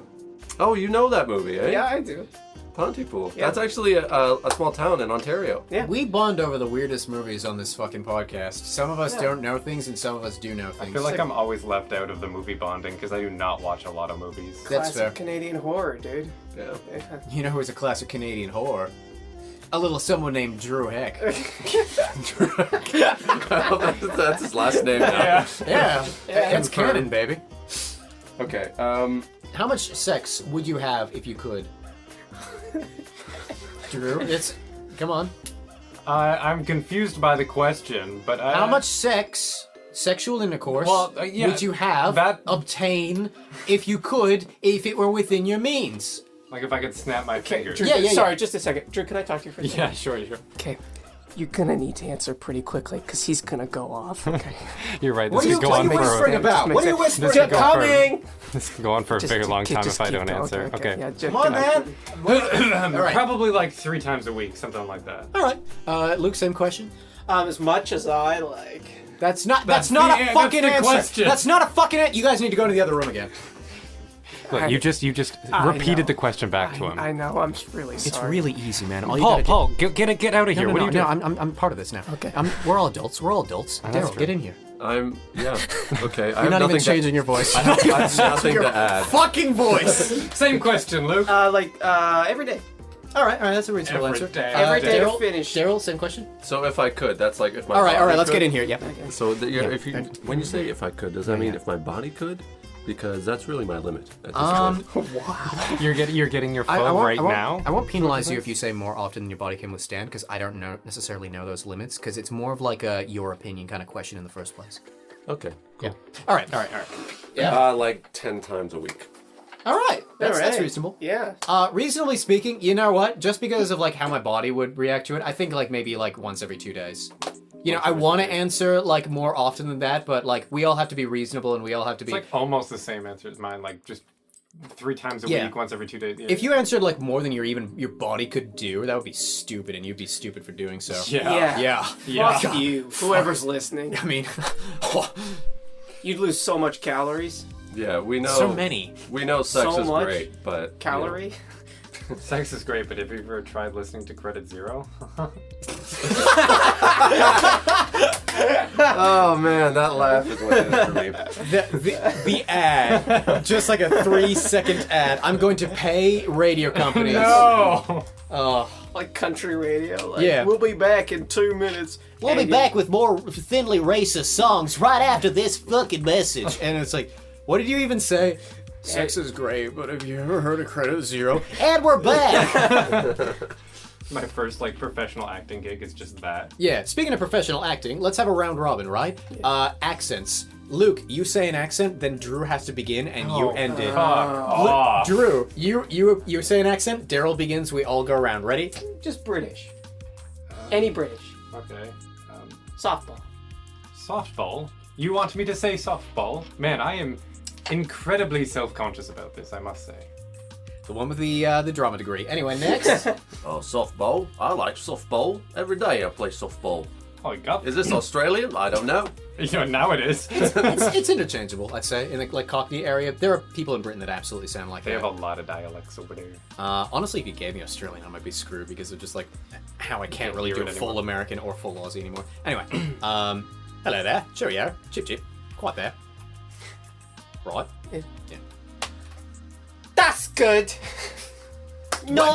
Oh, you know that movie, eh? Yeah, I do. Pontypool. Yeah. That's actually a small town in Ontario. Yeah. We bond over the weirdest movies on this fucking podcast. Some of us don't know things, and some of us do know things. I feel like I'm always left out of the movie bonding because I do not watch a lot of movies. That's Classic fair. Canadian horror, dude. Yeah. You know who's a classic Canadian horror? A little someone named Drew Heck. That's his last name now. Yeah. Yeah, it's Confirmed. canon, baby. Okay. How much sex would you have if you could? Drew, come on. I'm confused by the question, but How much sexual intercourse, Well, yeah, would you have obtain if you could, if it were within your means? Like if I could snap my fingers. Drew, Yeah. Sorry, just a second. Drew, can I talk to you for a second? Yeah, sure. Okay. You're gonna need to answer pretty quickly because he's gonna go off. Okay. You're right. What This are could you go on whispering for about? What are you This whispering could about? go for- Coming. this could go on for a very long time if I don't answer. Okay. Yeah, Come on, man. All right. Probably like 3 times a week, something like that. All right. Luke, same question. As much as I like. That's not That's a the fucking answer. question. That's not a fucking answer. You guys need to go to the other room again. Look, you just I repeated know. the question back to him. I know. I'm really sorry. It's really easy, man. All you Paul, gotta do- Paul, get out of here. No, What are you doing? I'm part of this now. Okay. We're all adults. We're all adults. that's Daryl, true. get in here. Yeah. Okay. I You're have not even nothing changing your voice. I have nothing to add. fucking voice. Same question, Luke. Every day. all right. That's a reasonable Every answer. day. Every day to Daryl, finish. Daryl, same question. So if I could, that's like if my. All right. body Let's could. get in here. Yep. So if you, Yeah. when you say if I could, does that mean if my body could? Because that's really my limit at this point. You're getting your phone I won't, right now. I won't penalize you if you say more often than your body can withstand, because I don't necessarily know those limits, because it's more of like a your opinion kind of question in the first place. Okay. Yeah. All right. Yeah. Like 10 times a week. All right. That's All right. reasonable. Yeah. Reasonably speaking, you know what? Just because of like how my body would react to it, I think like maybe like once every 2 days. You know, I want to answer like more often than that, but like we all have to be reasonable and we all have to It's be. like almost the same answer as mine. Like just 3 times a Yeah. week, once every 2 days. Yeah. If you answered like more than your body could do, that would be stupid, and you'd be stupid for doing so. Yeah. Yeah. Yeah. Fuck you. Whoever's listening. I mean, You'd lose so much calories. Yeah, we know. so many. We know sex So is much great, but Calorie. Sex is great, but have you ever tried listening to Credit Zero? Oh man, that laugh is what it is for me. The ad, just like a 3-second ad. I'm going to pay radio companies. No. Like country radio. Like, Yeah. We'll be back in 2 minutes. We'll be And back with more thinly racist songs right after this fucking message. And it's like, what did you even say? Sex is great, but have you ever heard of Credit Zero? And we're back! My first like professional acting gig is just that. Yeah, speaking of professional acting, let's have a round robin, right? Accents. Luke, you say an accent, then Drew has to begin, and you end it. Fuck off. Drew, you say an accent, Daryl begins, we all go around. Ready? Just British. Any British. Okay. Softball. Softball? You want me to say softball? Man, I am incredibly self-conscious about this, I must say. The one with the drama degree. Anyway, next. Oh, softball. I like softball. Every day I play softball. Oh, God. Is this Australian? I don't know. You know, now it is. it's interchangeable, I'd say, in the like Cockney area. There are people in Britain that absolutely sound like They that. have a lot of dialects over there. Honestly, if you gave me Australian, I might be screwed because of just like how I can't really hear do it full anymore. American or full Aussie anymore. Anyway, hello there. Cheerio. Chip chip. Quite there. Right. Yeah. Yeah. That's good. No, All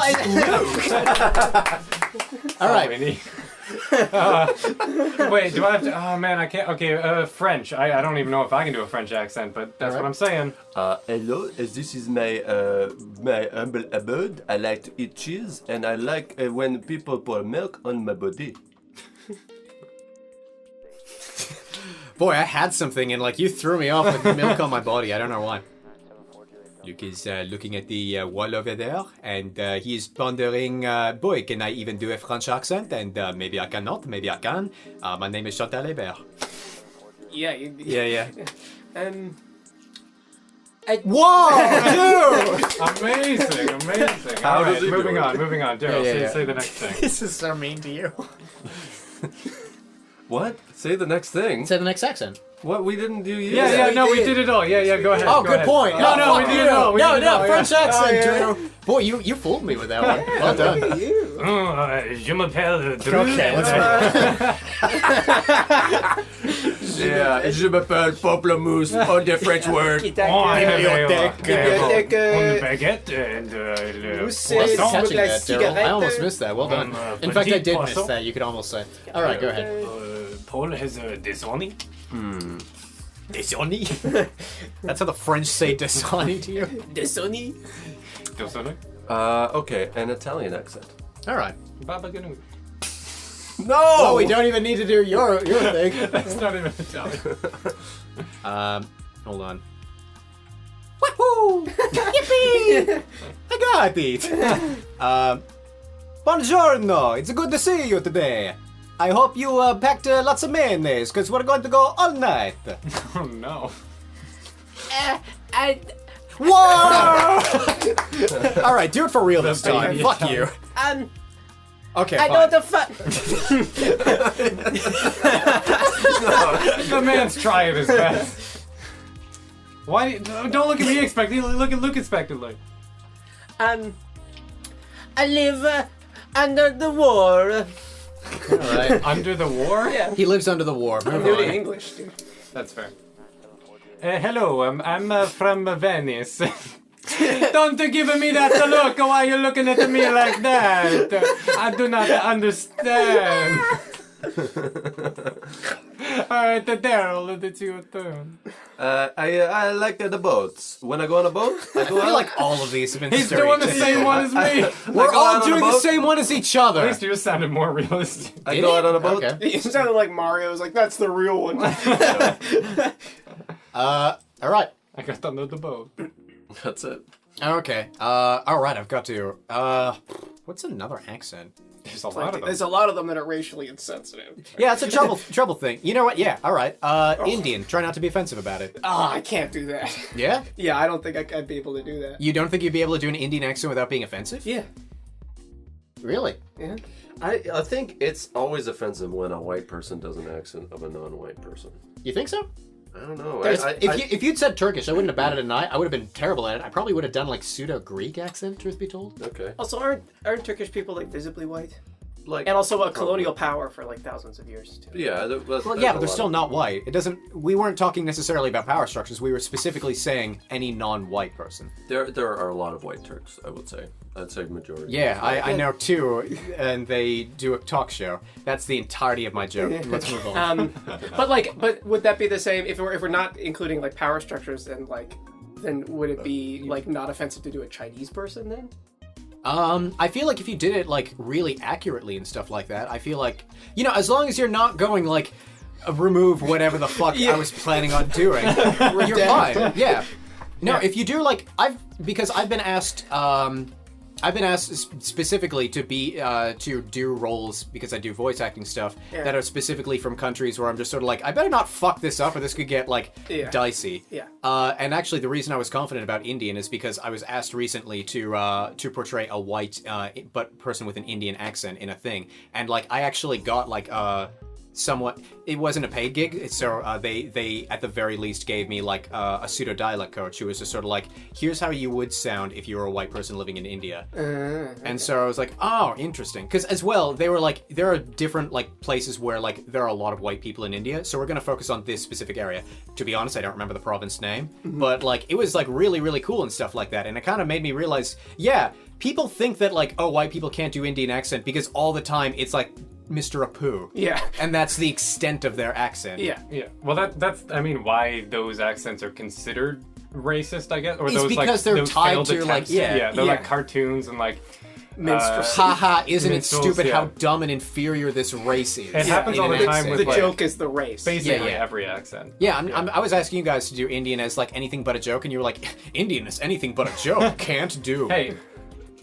right. Winnie. Wait, do I have to? Oh man, I can't. Okay, French. I don't even know if I can do a French accent, but that's what I'm saying. Hello, this is my humble abode. I like to eat cheese, and I like when people pour milk on my body. Boy, I had something and like you threw me off with milk on my body. I don't know why. Luke is looking at the wall over there, and he's pondering, boy, can I even do a French accent? And maybe I cannot, maybe I can. My name is Chantal Hébert. Yeah. Yeah. Whoa, dude! Amazing. How All does right, he do moving it? on. Daryl, Yeah. say the next thing. This is so mean to you. What? Say the next thing. Say the next accent. What? We didn't do you. Yeah, we no, we did. did it all. Yeah, go ahead. Oh, go good ahead. point. No, Oh, we fuck did you. it all. We did it all, French yeah. accent, yeah. Drew. Boy, you fooled me with that one. Well done. Je m'appelle Drew. Okay, let's Yeah, je m'appelle Pamplemousse, on the French word. Une baguette and Mousses. Catching With la that, Daryl. I almost cigarette. missed that. Well done. In fact, I did miss that. You could almost say. All right, go ahead. Paul has a Dasani. Dasani? That's how the French say Dasani to you? Dasani. Dasani? Okay, an Italian accent. All right. Baba Ganoush. No! Oh, we don't even need to do your thing. That's not even Italian. Hold on. Woohoo! Yippee! I got it! Buongiorno! It's good to see you today. I hope you packed lots of mayonnaise, because we're going to go all night. Oh no. Whoa! All right, do it for real this time. baby Fuck you. Okay, I fine. know the fuck. The man's trying his best. Why? Don't look at me expectantly. Look at Luke expectantly. I live under the war. All right. Under the war? Yeah. He lives under the war. I'm Move really on. English, dude. That's fair. Hello, I'm from Venice. Don't give me that look. Why are you looking at me like that? I do not understand. Alright, Daryl, it's your turn. I like the boats. When I go on a boat, I go I feel out. like all of these have been He's doing the same stereotypical. one as me. We're go out all on a doing the boat. same one as each At other. least yours sounded more realistic. I go out on a boat. Okay. You sounded like Mario. Was like, that's the real one. All right. I got under the boat. That's it. Okay. All right. I've got to. What's another accent? There's a lot of them. There's a lot of them that are racially insensitive. Yeah, it's a trouble thing. You know what? Yeah. All right. Indian. Try not to be offensive about it. Oh, I can't do that. Yeah. Yeah, I don't think I'd be able to do that. You don't think you'd be able to do an Indian accent without being offensive? Yeah. Really? Yeah. I think it's always offensive when a white person does an accent of a non-white person. You think so? I don't know. If you'd said Turkish, I wouldn't have batted an eye. I would have been terrible at it. I probably would have done like pseudo-Greek accent, truth be told. Okay. Also, aren't Turkish people like visibly white? Like, And also a colonial power for like thousands of years too. yeah. Well, yeah, but they're still not white. It doesn't. We weren't talking necessarily about power structures. We were specifically saying any non-white person. There are a lot of white Turks. I would say. I'd say majority. Yeah, I know two, and they do a talk show. That's the entirety of my joke. Let's move on. But would that be the same if we're not including like power structures? Then would it be like not offensive to do a Chinese person then? I feel like if you did it like really accurately and stuff like that, I feel like, you know, as long as you're not going like remove whatever the fuck I was planning on doing, you're fine. Yeah. No, if you do like because I've been asked specifically to be to do roles because I do voice acting stuff that are specifically from countries where I'm just sort of like, I better not fuck this up or this could get like dicey. Yeah. And actually, the reason I was confident about Indian is because I was asked recently to portray a white but person with an Indian accent in a thing, and like I actually got like somewhat. It wasn't a paid gig, so they at the very least gave me like a pseudo dialect coach who was just sort of like, here's how you would sound if you were a white person living in India. And so I was like, oh, interesting, because as well they were like, there are different like places where like there are a lot of white people in India, so we're gonna focus on this specific area. To be honest, I don't remember the province name, but like it was like really really cool and stuff like that, and it kind of made me realize, yeah, people think that like, oh, white people can't do Indian accent because all the time it's like Mr. Apu. Yeah. And that's the extent of their accent. Yeah. Yeah. Well, that's I mean, why those accents are considered racist, I guess, or It's those because like they're those tied failed to, like, attempts. yeah, they're yeah. like cartoons and like Minstrelsy. Haha, isn't it Minstrels, stupid yeah. how dumb and inferior this race is? It happens in all an the time accent. with, The like, joke is the race. basically Yeah. every accent. Yeah, I was asking you guys to do Indian as like anything but a joke, and you were like, Indian is anything but a joke. Can't do. Hey,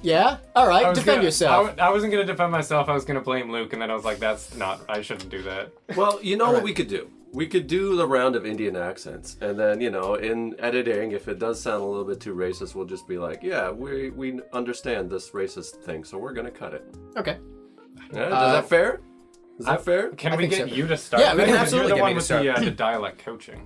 Yeah? Alright, I was defend gonna- yourself. I wasn't gonna defend myself. I was gonna blame Luke, and then I was like, "That's not. I shouldn't do that." Well, you know what Alright. we could do? We could do the round of Indian accents, and then, you know, in editing, if it does sound a little bit too racist, we'll just be like, yeah, we understand this racist thing, so we're gonna cut it. Okay. Yeah, is that fair? Is that fair? Can I we think get so. you to start? Yeah, we can Because absolutely You're get the one me to with start. the dialect coaching.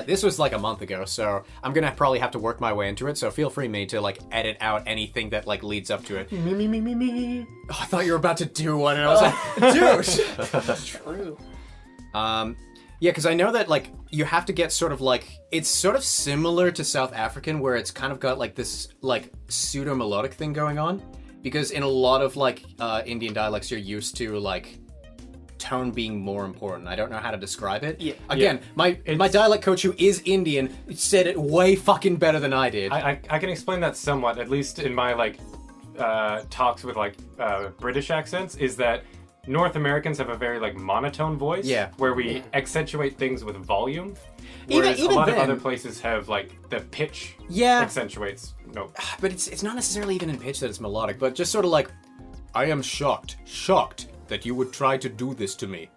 This was like a month ago, so I'm gonna probably have to work my way into it, so feel free me to like edit out anything that like leads up to it. Me. Oh, I thought you were about to do one, and I was like, dude! True. Yeah, because I know that like you have to get sort of like it's sort of similar to South African where it's kind of got like this like pseudo melodic thing going on. Because in a lot of like Indian dialects, you're used to like tone being more important. I don't know how to describe it. Yeah. Again, my dialect coach who is Indian said it way fucking better than I did. I can explain that somewhat, at least in my like talks with like British accents, is that North Americans have a very like monotone voice, Yeah. where we accentuate things with volume, Even- whereas even a lot then- of other places have like the pitch Yeah. accentuates. No, But it's not necessarily even in pitch that it's melodic, but just sort of like, I am shocked that you would try to do this to me.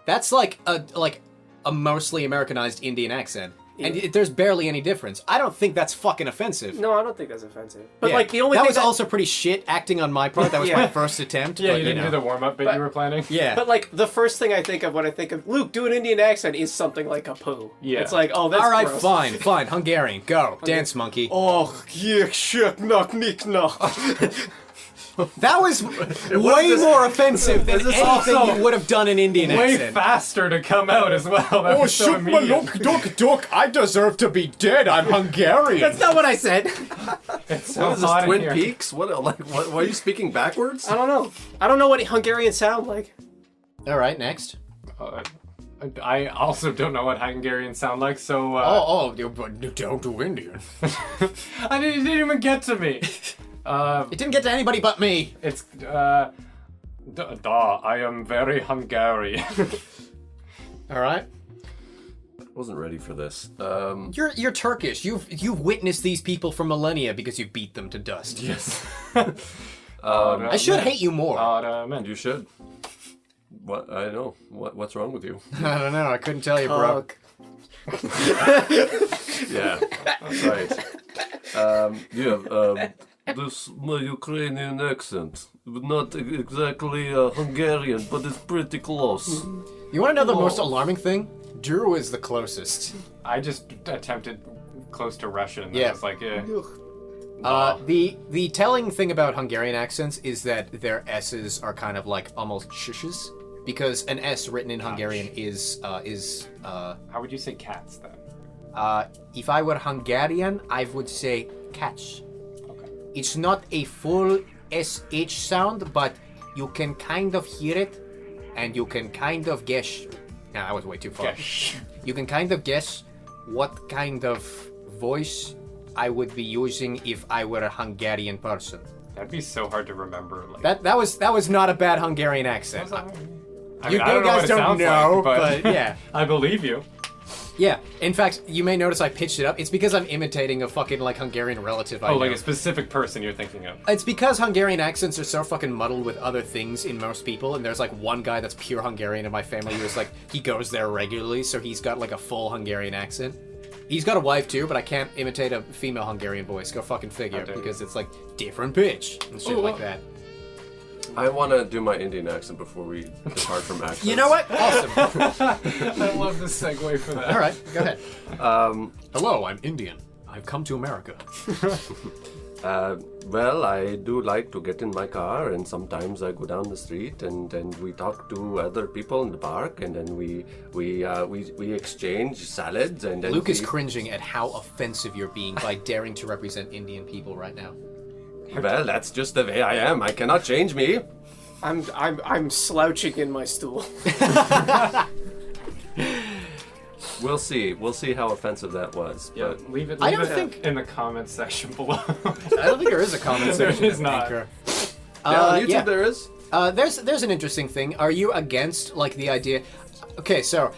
That's like a mostly Americanized Indian accent, and there's barely any difference. I don't think that's fucking offensive. No, I don't think that's offensive. But Yeah. like the only that thing was also pretty shit acting on my part. That was Yeah. my first attempt. yeah, but, you didn't know. do the warm up bit you were planning. Yeah. But like the first thing I think of when I think of Luke, do an Indian accent is something like a poo. Yeah. It's like, oh, that's All right, gross. fine. Hungarian, go. Dance monkey. Oh, yeah, shit, knock, nick, knock. That was way more offensive than anything also you would have done in Indian Way accent. faster to come out as well. That was so immediate. duck, I deserve to be dead. I'm Hungarian. That's not what I said. It's so What is this, hot in Twin here. Peaks? What, why are you speaking backwards? I don't know. I don't know what Hungarians sound like. All right, next. I also don't know what Hungarians sound like, so But you don't do Indian. I didn't even get to me. It didn't get to anybody but me. It's I am very Hungarian. All right. Wasn't ready for this. You're Turkish. You've witnessed these people for millennia because you beat them to dust. Yes. I should hate you more. You should. What? I know. What's wrong with you? I don't know. I couldn't tell you, bro. Yeah, right. This Ukrainian accent, not exactly Hungarian, but it's pretty close. You want to know the most alarming thing? Drew is the closest. I just attempted close to Russian. And Yeah. I was like, yeah. The telling thing about Hungarian accents is that their S's are kind of like almost shushes, because an S written in Hungarian is How would you say cats then? if I were Hungarian, I would say catch. Okay. It's not a full SH sound, but you can kind of hear it, and you can kind of guess. Nah, that was way too far. Gesh. You can kind of guess what kind of voice I would be using if I were a Hungarian person. That'd be so hard to remember. Like That was not a bad Hungarian accent. I You mean, I don't know guys what it don't sounds know, like, but yeah. I believe you. Yeah, in fact, you may notice I pitched it up. It's because I'm imitating a fucking, like, Hungarian relative I Oh, know. like a specific person you're thinking of. It's because Hungarian accents are so fucking muddled with other things in most people, and there's, like, one guy that's pure Hungarian in my family who's, like, he goes there regularly, so he's got, like, a full Hungarian accent. He's got a wife, too, but I can't imitate a female Hungarian voice. Go fucking figure, How dare you. because it's, like, different pitch and shit like that. I want to do my Indian accent before we depart from accents. You know what? Awesome. I love the segue for that. All right, go ahead. Hello, I'm Indian. I've come to America. Well, I do like to get in my car, and sometimes I go down the street, and then we talk to other people in the park, and then we exchange salads, and then Luke is we- cringing at how offensive you're being by daring to represent Indian people right now. Well, that's just the way I am. I cannot change me. I'm slouching in my stool. We'll see. We'll see how offensive that was. Yeah, But leave it, I leave don't it think- in the comments section below. I don't think there is a comment There section. is not. Anchor. on YouTube yeah. there is. There's an interesting thing. Are you against like the idea? Okay, so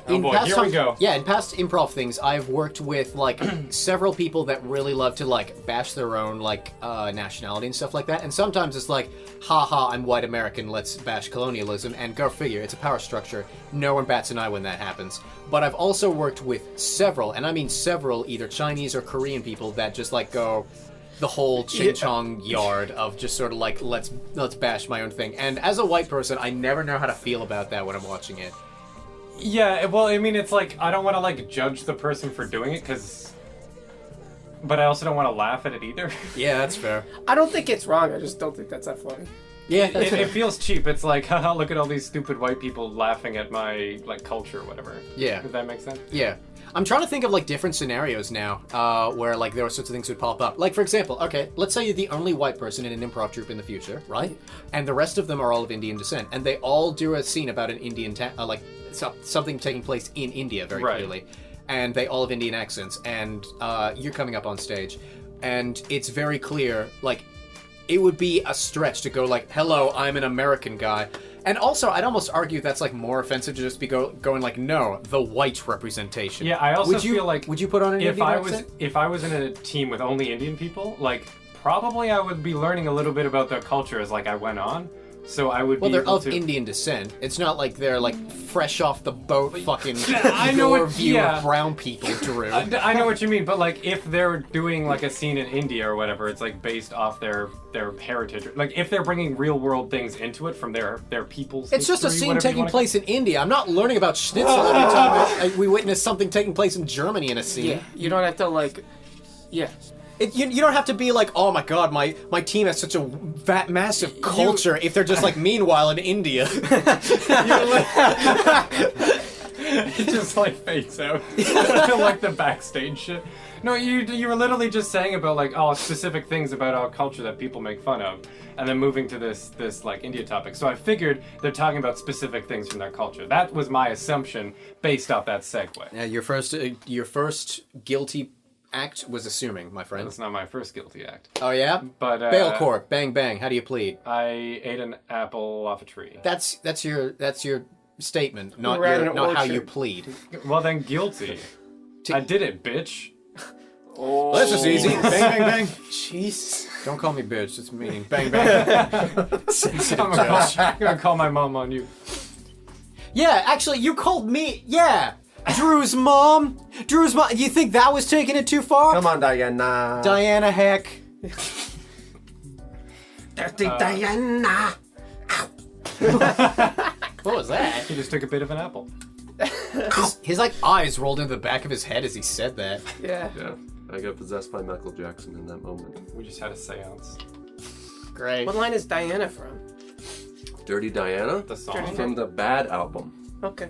in boy, past here we go. Yeah, in past improv things, I've worked with like several people that really love to like bash their own like nationality and stuff like that. And sometimes it's like, haha, I'm white American, let's bash colonialism. And go figure, it's a power structure. No one bats an eye when that happens. But I've also worked with several, and I mean several, either Chinese or Korean people that just like go the whole ching chong yard of just sort of like let's bash my own thing. And as a white person, I never know how to feel about that when I'm watching it. Yeah, well, I mean, it's like, I don't want to, like, judge the person for doing it, but I also don't want to laugh at it either. Yeah, that's fair. I don't think it's wrong. I just don't think that's that funny. Yeah, that's It fair. feels cheap. It's like, haha, look at all these stupid white people laughing at my, like, culture or whatever. Yeah. Does that make sense? Yeah. I'm trying to think of like different scenarios now where like there are sorts of things would pop up. Like for example, okay, let's say you're the only white person in an improv troupe in the future, right? And the rest of them are all of Indian descent, and they all do a scene about an Indian something taking place in India very Right. clearly, and they all have Indian accents, and you're coming up on stage, and it's very clear like it would be a stretch to go like, hello, I'm an American guy. And also, I'd almost argue that's like more offensive to just be going like, no, the white representation. Yeah, I also would you, feel like would you put on an Indian accent? if I was in a team with only Indian people, like probably I would be learning a little bit about their culture as like I went on. So I would Well, be they're able of to. Indian descent. It's not like they're like fresh off the boat, fucking I know your what- view yeah. of brown people, Drew. I know what you mean, but like if they're doing like a scene in India or whatever, it's like based off their heritage. Like if they're bringing real world things into it from their people's. It's just a history, scene whatever you taking wanna- place in India. I'm not learning about schnitzel every time we witness something taking place in Germany in a scene. Yeah, you don't have to like. Yeah. You don't have to be like, oh my god, my team has such a massive culture if they're just like, meanwhile in India. It just like fades out. Like the backstage shit. No, you were literally just saying about like specific things about our culture that people make fun of, and then moving to this like India topic. So I figured they're talking about specific things from their culture. That was my assumption based off that segue. Yeah, your first guilty act was assuming, my friend. That's not my first guilty act. Oh yeah? But Bail court, bang bang. How do you plead? I ate an apple off a tree. That's your statement, not We're at an not how orchard. you plead. Well then, guilty. I did it, bitch. Oh. Well, that's just easy. Bang bang bang. Jeez. Don't call me bitch. It's mean. Bang bang. Sensitive judge. I'm gonna call my mom on you. Yeah, actually, you called me. Yeah, Drew's mom. Drew's mom. You think that was taking it too far? Come on, Diana. Diana Heck. Dirty Diana. What was that? He just took a bit of an apple. His like eyes rolled into the back of his head as he said that. Yeah. Yeah, I got possessed by Michael Jackson in that moment. We just had a seance. Great. What line is Diana from? Dirty Diana? The song. From the Bad album. Okay.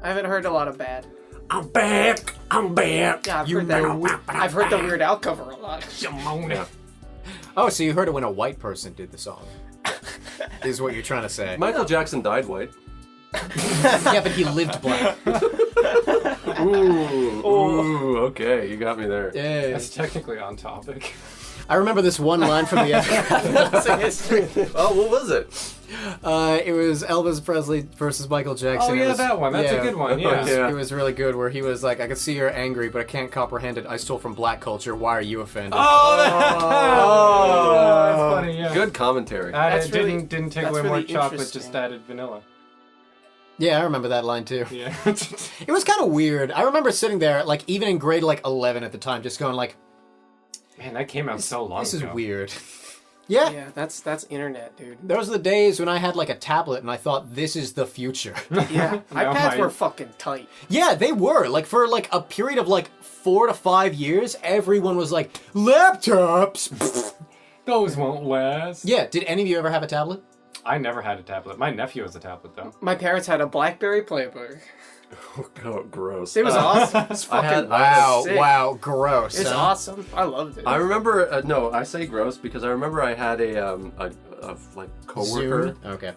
I haven't heard a lot of bad. I'm back. I'm back. Yeah, I've heard that. I've heard the Weird Al cover a lot. Yeah. Oh, so you heard it when a white person did the song? Is what you're trying to say? Michael Jackson died white. Yeah, but he lived black. Ooh, okay, you got me there. Yeah. That's technically on topic. I remember this one line from the episode. Oh, what was it? It was Elvis Presley versus Michael Jackson. Oh It yeah, was- that one. That's yeah. a good one. It was, Yeah. it was really good where he was like, I can see you're angry, but I can't comprehend it. I stole from black culture. Why are you offended? That's funny. Yeah. Good commentary. Added, That's really- didn't take that's away more really chocolate. interesting. Just added vanilla. Yeah, I remember that line too. Yeah. It was kind of weird. I remember sitting there, like, even in grade, like, 11 at the time, just going like, Man, that came out so long this is ago. weird. Yeah. Yeah, that's internet, dude. Those are the days when I had, like, a tablet and I thought, this is the future. Yeah, Now iPads my- were fucking tight. Yeah, they were. Like, for, like, a period of, like, 4 to 5 years, everyone was like, laptops! Those won't last. Yeah, did any of you ever have a tablet? I never had a tablet. My nephew has a tablet though. My parents had a BlackBerry Playbook. Oh, gross. It was awesome. It was fucking Wow, sick. wow, gross. It's huh? awesome. I loved it. I remember. No, I say gross because I remember I had a like coworker Zune? Okay.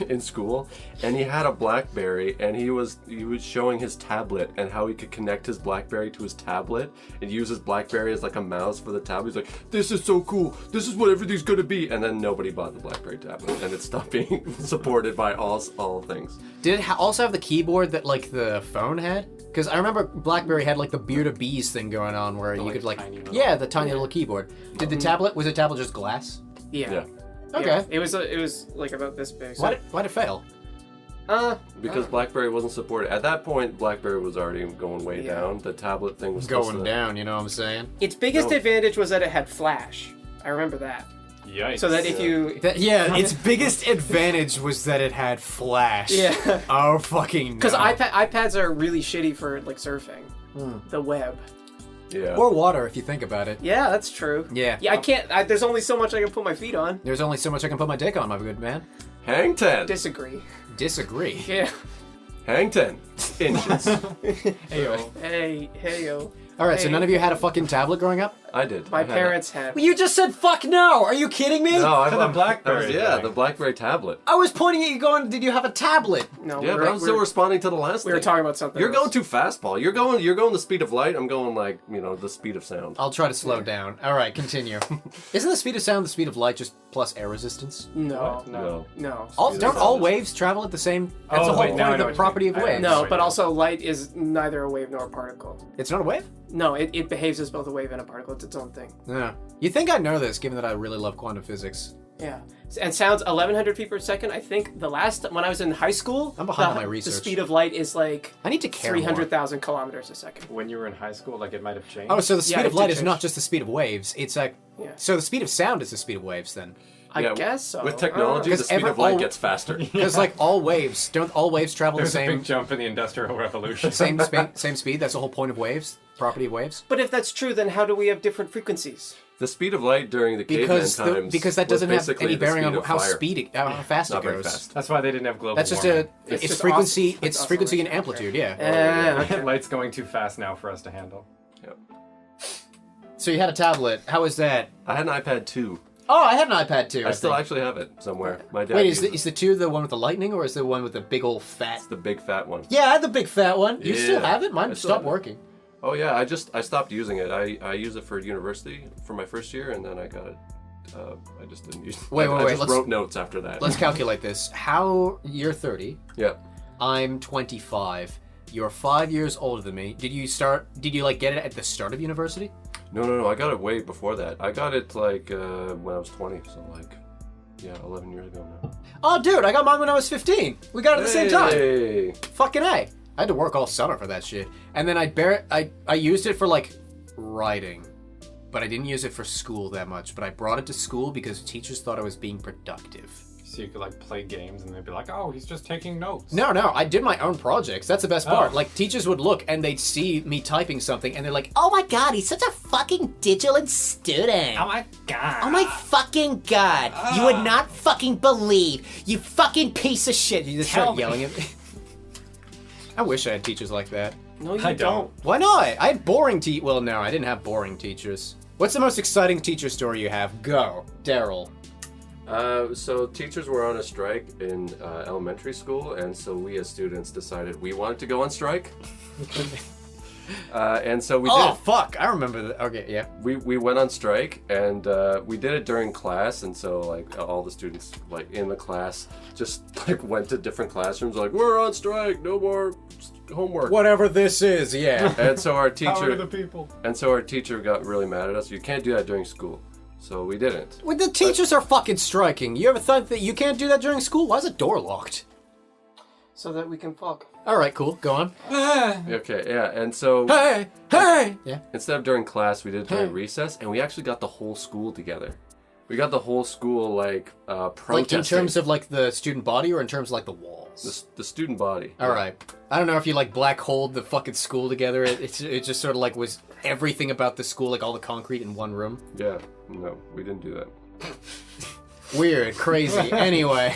in school, and he had a BlackBerry, and he was showing his tablet and how he could connect his BlackBerry to his tablet and use his BlackBerry as like a mouse for the tablet. He's like, "This is so cool. This is what everything's gonna be." And then nobody bought the BlackBerry tablet, and it stopped being supported by all things. Did it also have the keyboard that like the phone had? Because I remember BlackBerry had like the Beard of Bees thing going on where you could like, tiny little- the tiny little keyboard. Did the tablet, was the tablet just glass? Yeah. Yeah. Okay. Yeah. It was like about this big. So, Why'd it fail? Because BlackBerry wasn't supported. At that point, BlackBerry was already going way Yeah. down. The tablet thing was supposed Going to- down, you know what I'm saying? its biggest No. advantage was that it had flash. I remember that. Yikes. So that if you Its biggest advantage was that it had flash. Yeah. Oh, fucking no. because iPads are really shitty for like surfing, the web. Yeah. Or water, if you think about it. Yeah, that's true. Yeah. Yeah, I can't. There's only so much I can put my feet on. There's only so much I can put my dick on, my good man. Hang 10. Disagree. Disagree. Yeah. Hang 10 inches. Heyo. Hey yo. All right, so Hey. none of you had a fucking tablet growing up? I did. My I had parents had. You just said fuck no! Are you kidding me? that. No, I For the BlackBerry Yeah, thing. the BlackBerry tablet. I was pointing at you going, did you have a tablet? No, Yeah, we but were, I'm still responding to the last we were thing. talking about something. You're else. going too fast, Paul. You're going the speed of light. I'm going like, the speed of sound. I'll try to slow down. All right, continue. Isn't the speed of sound the speed of light just plus air resistance? No. No. No. Don't all waves travel at the same? That's Oh, the whole wait, point now I of know the what you property of mean. waves. No, Wait, but no. also light is neither a wave nor a particle. It's not a wave? No, it behaves as both a wave and a particle. It's its own thing. Yeah. You think I know this, given that I really love quantum physics. Yeah. And sounds 1,100 feet per second. I think when I was in high school, I'm behind on the- my research. The speed of light is like I need to care more. 300,000 kilometers a second. When you were in high school, like it might have changed. Oh, so the speed Yeah, of it light did is change. not just the speed of waves. It's like... Yeah. So the speed of sound is the speed of waves, then? I Yeah, guess so. With technology, the Because speed of light all- gets faster. Because, like, all waves... Don't all waves travel the There's a same... big jump in the Industrial Revolution. Same speed? That's the whole point of waves? Property of waves? But if that's true, then how do we have different frequencies? The speed of light during the caveman Because times because that was doesn't have basically any the bearing speed on of how fire. how fast Not it very goes. fast. That's why they didn't have global That's just warming. it's just frequency. oscillation. It's frequency and Okay. amplitude. Yeah. Light's going too fast now for us to handle. Yep. So you had a tablet. How was that? I had an iPad 2. Oh, I had an iPad too. I still think. actually have it somewhere. My dad Wait, used is the 2 the one with the lightning, or is the one with the big old fat? It's the big fat one. Yeah, I had the big fat one. You still Yeah, have it? Mine I still stopped have it. working. Oh yeah, I stopped using it. I used it for university for my first year, and then I got it. I just didn't use it. Wait, I just let's- wrote notes after that. Let's calculate this. You're 30. Yeah. I'm 25. You're 5 years older than me. Did you like get it at the start of university? No. I got it way before that. I got it like when I was 20, so like 11 years ago now. Oh, dude, I got mine when I was 15. We got it at the same time. Hey! Fucking A. I had to work all summer for that shit. And then I used it for like writing. But I didn't use it for school that much. But I brought it to school because teachers thought I was being productive. So you could like play games and they'd be like, "Oh, he's just taking notes." No, I did my own projects. That's the best part. Oh. Like, teachers would look and they'd see me typing something and they're like, oh my god, he's such a fucking digital student. Oh my god. Oh my fucking god. You would not fucking believe. You fucking piece of shit. You just Tell start me. yelling at me. I wish I had teachers like that. No, you I don't. Why not? I had boring Well, no, I didn't have boring teachers. What's the most exciting teacher story you have? Go. Daryl. So teachers were on a strike in elementary school, and so we as students decided we wanted to go on strike. And so we Oh, did. fuck. I remember that. Okay, yeah. We went on strike, and we did it during class, and so like all the students like in the class just like went to different classrooms, like we're on strike, no more homework. Whatever this is, yeah. And so our Power to the teacher people. got really mad at us. You can't do that during school, so we didn't. Well, the teachers are fucking striking. You ever thought that you can't do that during school? Why is the door locked? So that we can fuck. All right, cool. Go on. Okay, yeah, and so Hey, hey. Yeah. instead of during class, we did it during Hey. recess, and we actually got the whole school together. We got the whole school like protesting. Like in terms of like the student body, or in terms of like the walls. the student body. All right. I don't know if you like black holed the fucking school together. It just sort of like was everything about the school, like all the concrete in one room. Yeah, no, we didn't do that. Weird, crazy. Anyway.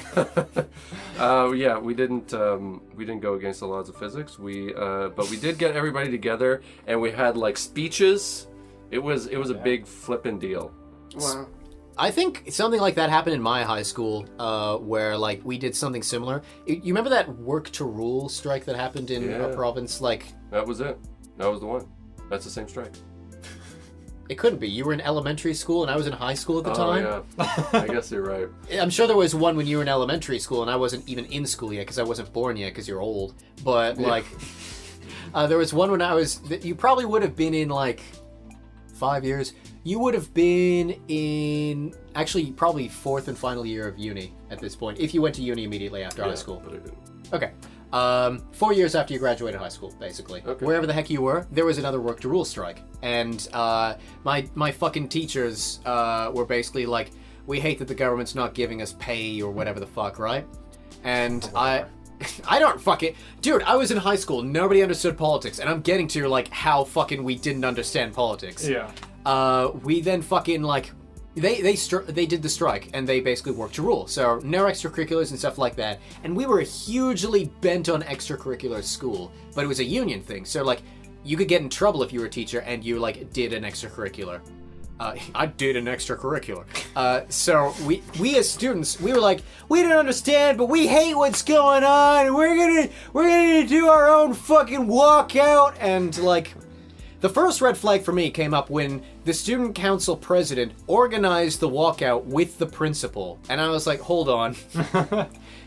Yeah, we didn't go against the laws of physics. But we did get everybody together, and we had like speeches. It was a big flippin' deal. Wow. I think something like that happened in my high school, where like we did something similar. You remember that work to rule strike that happened in a province? Like That was it. That was the one. That's the same strike. it couldn't be. You were in elementary school and I was in high school at the time. Yeah. I guess you're right. I'm sure there was one when you were in elementary school and I wasn't even in school yet because I wasn't born yet because you're old. But like, there was one when I was. You probably would have been in like 5 years. You would have been in actually probably fourth and final year of uni at this point if you went to uni immediately after high school. But I didn't. Okay. 4 years after you graduated high school, basically. Okay. Wherever the heck you were, there was another work to rule strike. And my fucking teachers were basically like, we hate that the government's not giving us pay or whatever the fuck, right? And I don't fucking... Dude, I was in high school, nobody understood politics, and I'm getting to like how fucking we didn't understand politics. Yeah. We then fucking like... They did the strike and they basically worked to rule. So no extracurriculars and stuff like that. And we were hugely bent on extracurricular school, but it was a union thing. So like you could get in trouble if you were a teacher and you like did an extracurricular. I did an extracurricular. So we as students, we were like, we don't understand, but we hate what's going on. And we're gonna do our own fucking walkout. And like, the first red flag for me came up when the student council president organized the walkout with the principal, and I was like, hold on,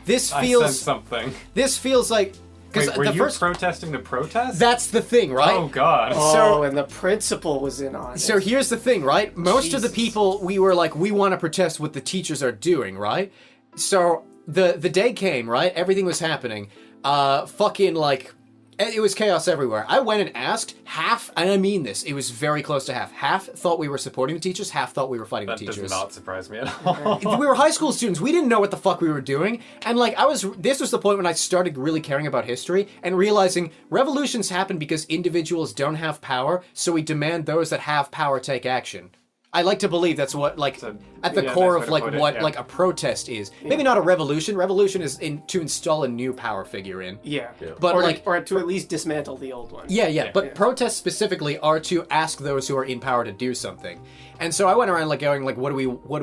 this I feels sense something. this feels like because Wait, were the you first protesting the protest? that's the thing, right? Oh God. Oh, and the principal was in on it. So here's the thing, right? Most of the Jesus. people we were like, we want to protest what the teachers are doing, right? So the day came, right? Everything was happening. Fucking like, it was chaos everywhere. I went and asked half, and I mean this, it was very close to half. Half thought we were supporting the teachers, half thought we were fighting That the does teachers. not surprise me at all. We were high school students. We didn't know what the fuck we were doing. And like this was the point when I started really caring about history and realizing revolutions happen because individuals don't have power, so we demand those that have power take action. I like to believe that's what like So, at the yeah, core nice of way to like put it, what yeah. like a protest is. Maybe not a revolution. Revolution is to install a new power figure in. yeah. But or, like or to at least dismantle the old one. yeah, but protests specifically are to ask those who are in power to do something. And so I went around like going like, what do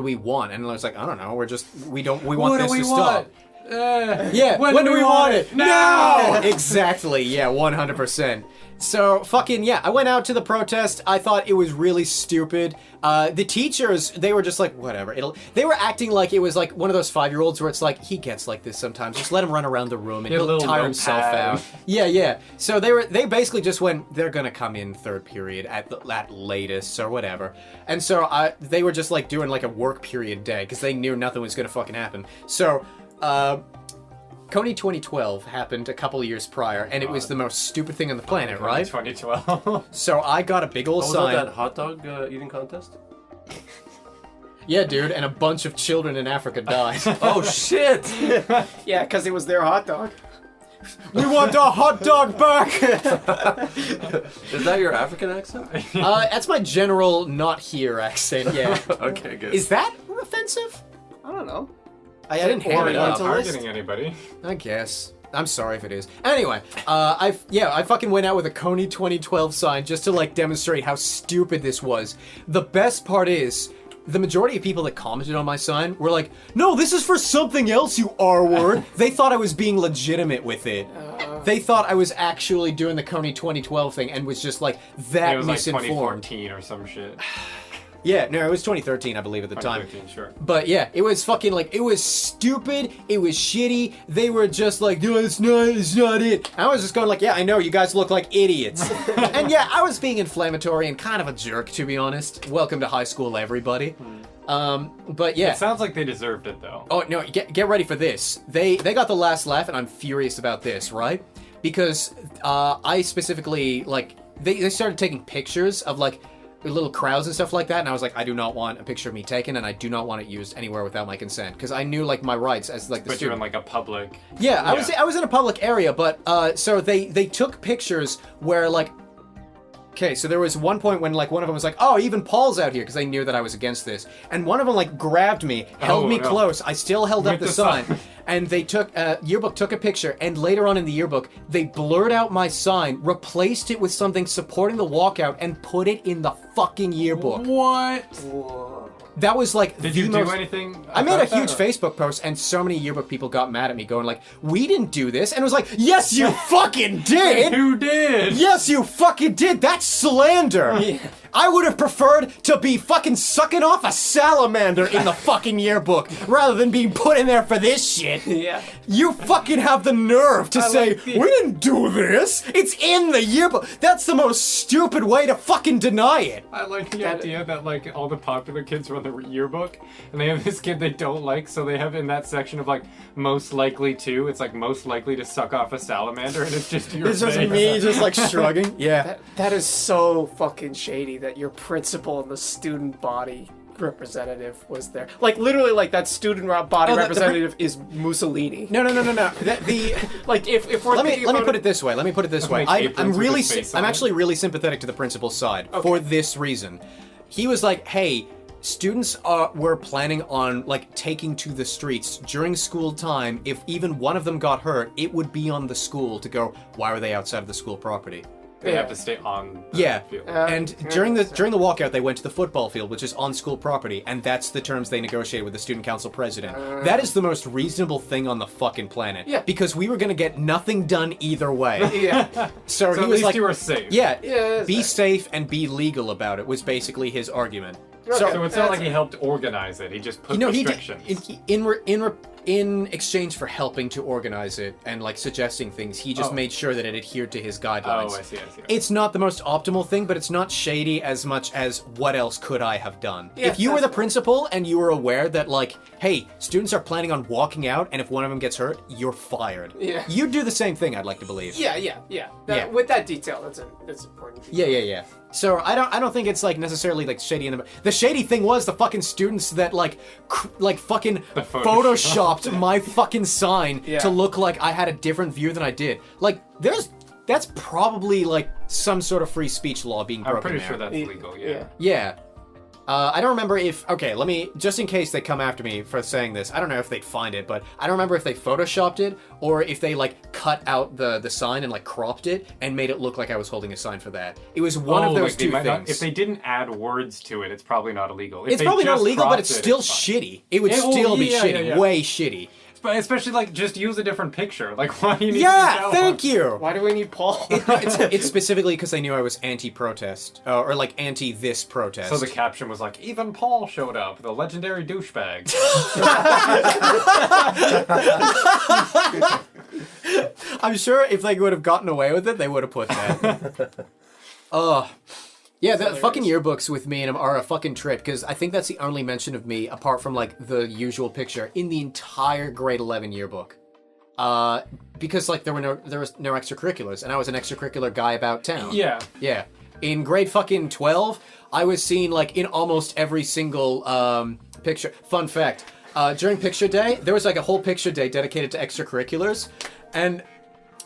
we want? And I was like, I don't know. We want this to stop. Yeah, when do we want it? Now! Exactly, yeah, 100%. So, fucking, yeah, I went out to the protest. I thought it was really stupid. The teachers, they were just like, whatever. They were acting like it was like one of those 5-year-olds where it's like, he gets like this sometimes. Just let him run around the room and Get a he'll little tire himself notepad. out. Yeah. So they basically just went, they're gonna come in third period at latest or whatever. And so they were just like doing like a work period day because they knew nothing was gonna fucking happen. So, Coney 2012 happened a couple of years prior, and it was the most stupid thing on the planet, right? 2012. So I got a big old Was sign. that hot dog eating contest? Yeah, dude, and a bunch of children in Africa died. Oh shit! Yeah, because it was their hot dog. We want our hot dog back! Is that your African accent? That's my general not here accent, yeah. Okay, good. Is that offensive? I don't know. I didn't hammer it up. Orientalist? Targeting anybody. I guess. I'm sorry if it is. Anyway, I fucking went out with a Coney 2012 sign just to like demonstrate how stupid this was. The best part is, the majority of people that commented on my sign were like, no, this is for something else, you R-word. They thought I was being legitimate with it. They thought I was actually doing the Coney 2012 thing and was just like that It was like misinformed. 2014 or some shit. Yeah, no, it was 2013, I believe, at the time. 2013, sure. But yeah, it was fucking like, it was stupid, it was shitty, they were just like, no, it's not it. I was just going like, yeah, I know, you guys look like idiots. And yeah, I was being inflammatory and kind of a jerk, to be honest. Welcome to high school, everybody. But yeah. It sounds like they deserved it, though. Oh, no, get ready for this. They got the last laugh, and I'm furious about this, right? Because I specifically, like, they started taking pictures of, like, little crowds and stuff like that, and I was like, I do not want a picture of me taken, and I do not want it used anywhere without my consent, because I knew like my rights as like the But you're in student. like a public. Yeah, I was in a public area, but so they took pictures where like, okay, so there was one point when like one of them was like, oh, even Paul's out here, because they knew that I was against this, and one of them like grabbed me, held me no. close. I still held up With the the sign. sign. And they took, yearbook took a picture, and later on in the yearbook, they blurred out my sign, replaced it with something supporting the walkout, and put it in the fucking yearbook. What? Whoa. That was like Did the you do most... anything? I made a about that, huge or- Facebook post, and so many yearbook people got mad at me, going like, "We didn't do this," and it was like, "Yes, you fucking did! Who did? Yes, you fucking did! That's slander! I would have preferred to be fucking sucking off a salamander in the fucking yearbook rather than being put in there for this shit. Yeah. You fucking have the nerve to say, like the- we didn't do this! It's in the yearbook! That's the most stupid way to fucking deny it! I like the idea that like all the popular kids run the yearbook, and they have this kid they don't like, so they have in that section of like most likely to. It's like most likely to suck off a salamander, and it's just your It's just face. me just like shrugging. Yeah. That is so fucking shady that your principal and the student body representative was there. Like literally, like that student body Oh, the representative is Mussolini. No. The Like if we're let me thinking about put it this way. Let me put it this way. Make I'm aprons with really, his face I'm on. actually really sympathetic to the principal's side for this reason. He was like, "Hey, students were planning on like taking to the streets during school time. If even one of them got hurt, it would be on the school to go. Why were they outside of the school property?" They have to stay on. The Yeah, field. and during the walkout, they went to the football field, which is on school property, and that's the terms they negotiated with the student council president. That is the most reasonable thing on the fucking planet. Yeah. Because we were gonna get nothing done either way. Yeah. So So he at was least like, you were safe. "Yeah, Yeah, be that's- safe and be legal about it." Was basically his argument. So it's not like he helped organize it. He just put You know, he did, restrictions. in exchange for helping to organize it and like suggesting things, he just Oh. made sure that it adhered to his guidelines. Oh, I see. It's not the most optimal thing, but it's not shady as much as what else could I have done? Yeah, If you were the that's- principal and you were aware that like, hey, students are planning on walking out, and if one of them gets hurt, you're fired. Yeah. You'd do the same thing, I'd like to believe. Yeah. Yeah. With that detail, that's important. Yeah. So I don't think it's like necessarily like shady in the shady thing was the fucking students that like fucking The Photoshop. photoshopped my fucking sign Yeah. to look like I had a different view than I did. Like that's probably like some sort of free speech law being broken I'm pretty there. sure that's legal. Yeah. Yeah. I don't remember if... Okay, let me... Just in case they come after me for saying this, I don't know if they'd find it, but I don't remember if they photoshopped it or if they, like, cut out the sign and, like, cropped it and made it look like I was holding a sign for that. It was one of those they two might not- things. if they didn't add words to it, it's probably not illegal. If It's they probably not just illegal, but cropped it's it, still fine. shitty. It would Yeah, oh, still be yeah, shitty. yeah. Way shitty. But especially, like, just use a different picture. Like, why do you need to Yeah, use that thank one? you! Why do we need Paul? It's specifically because they knew I was anti-protest, or like anti-this protest. So the caption was like, even Paul showed up, the legendary douchebag. I'm sure if they would have gotten away with it, they would have put that. Yeah, the fucking yearbooks with me and him are a fucking trip, because I think that's the only mention of me, apart from, like, the usual picture, in the entire grade 11 yearbook. Because, like, there was no extracurriculars, and I was an extracurricular guy about town. Yeah. Yeah. In grade fucking 12, I was seen, like, in almost every single, picture. Fun fact, during picture day, there was, like, a whole picture day dedicated to extracurriculars, and...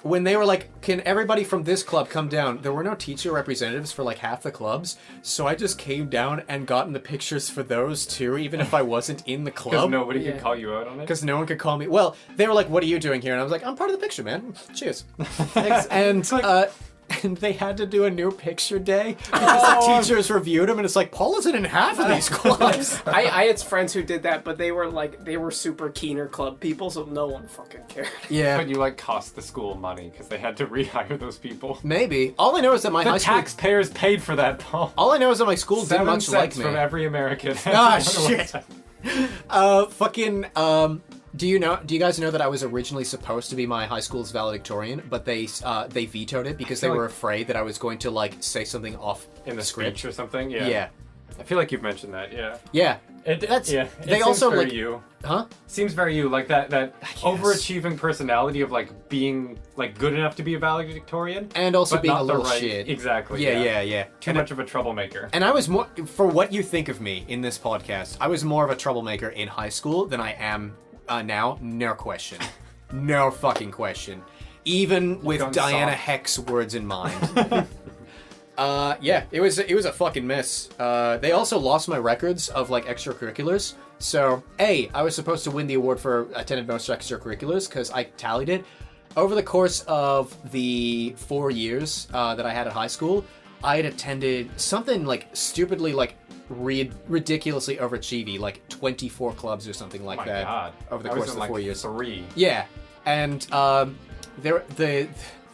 when they were like, can everybody from this club come down? There were no teacher representatives for like half the clubs, so I just came down and got in the pictures for those too, even if I wasn't in the Because club. nobody could call you out on it. Because no one could call me. Well, they were like, what are you doing here? And I was like, I'm part of the picture, man. Cheers. Thanks. And they had to do a new picture day because the teachers reviewed them, and it's like, Paul isn't in half of these clubs. I had friends who did that, but they were super keener club people, so no one fucking cared. Yeah, But you, like, cost the school money because they had to rehire those people. maybe. All I know is that my The high school... taxpayers paid for that, Paul. All I know is that my school did 7 much like cents me. from every American. Ah, shit. Do you guys know that I was originally supposed to be my high school's valedictorian, but they vetoed it because they feel were like- afraid that I was going to like say something off In the script. speech or something? Yeah. Yeah. I feel like you've mentioned that, yeah. Yeah. It They seems also, very like- you. Huh? Seems very you, like that overachieving personality of like being like good enough to be a valedictorian, And also but being not a the little right, shit. Exactly. Yeah. Too And much of a troublemaker. And I was more, for what you think of me in this podcast, I was more of a troublemaker in high school than I am now. No question. No fucking question. Even with gone Diana soft. Heck's words in mind. Yeah, it was a fucking mess. They also lost my records of like extracurriculars. So, I was supposed to win the award for attended most extracurriculars because I tallied it. Over the course of the 4 years that I had at high school, I had attended something like stupidly like ridiculously overachieving, like 24 clubs or something like Oh my that God. over the I was course of in, the 4 like, years. 3. Yeah, and the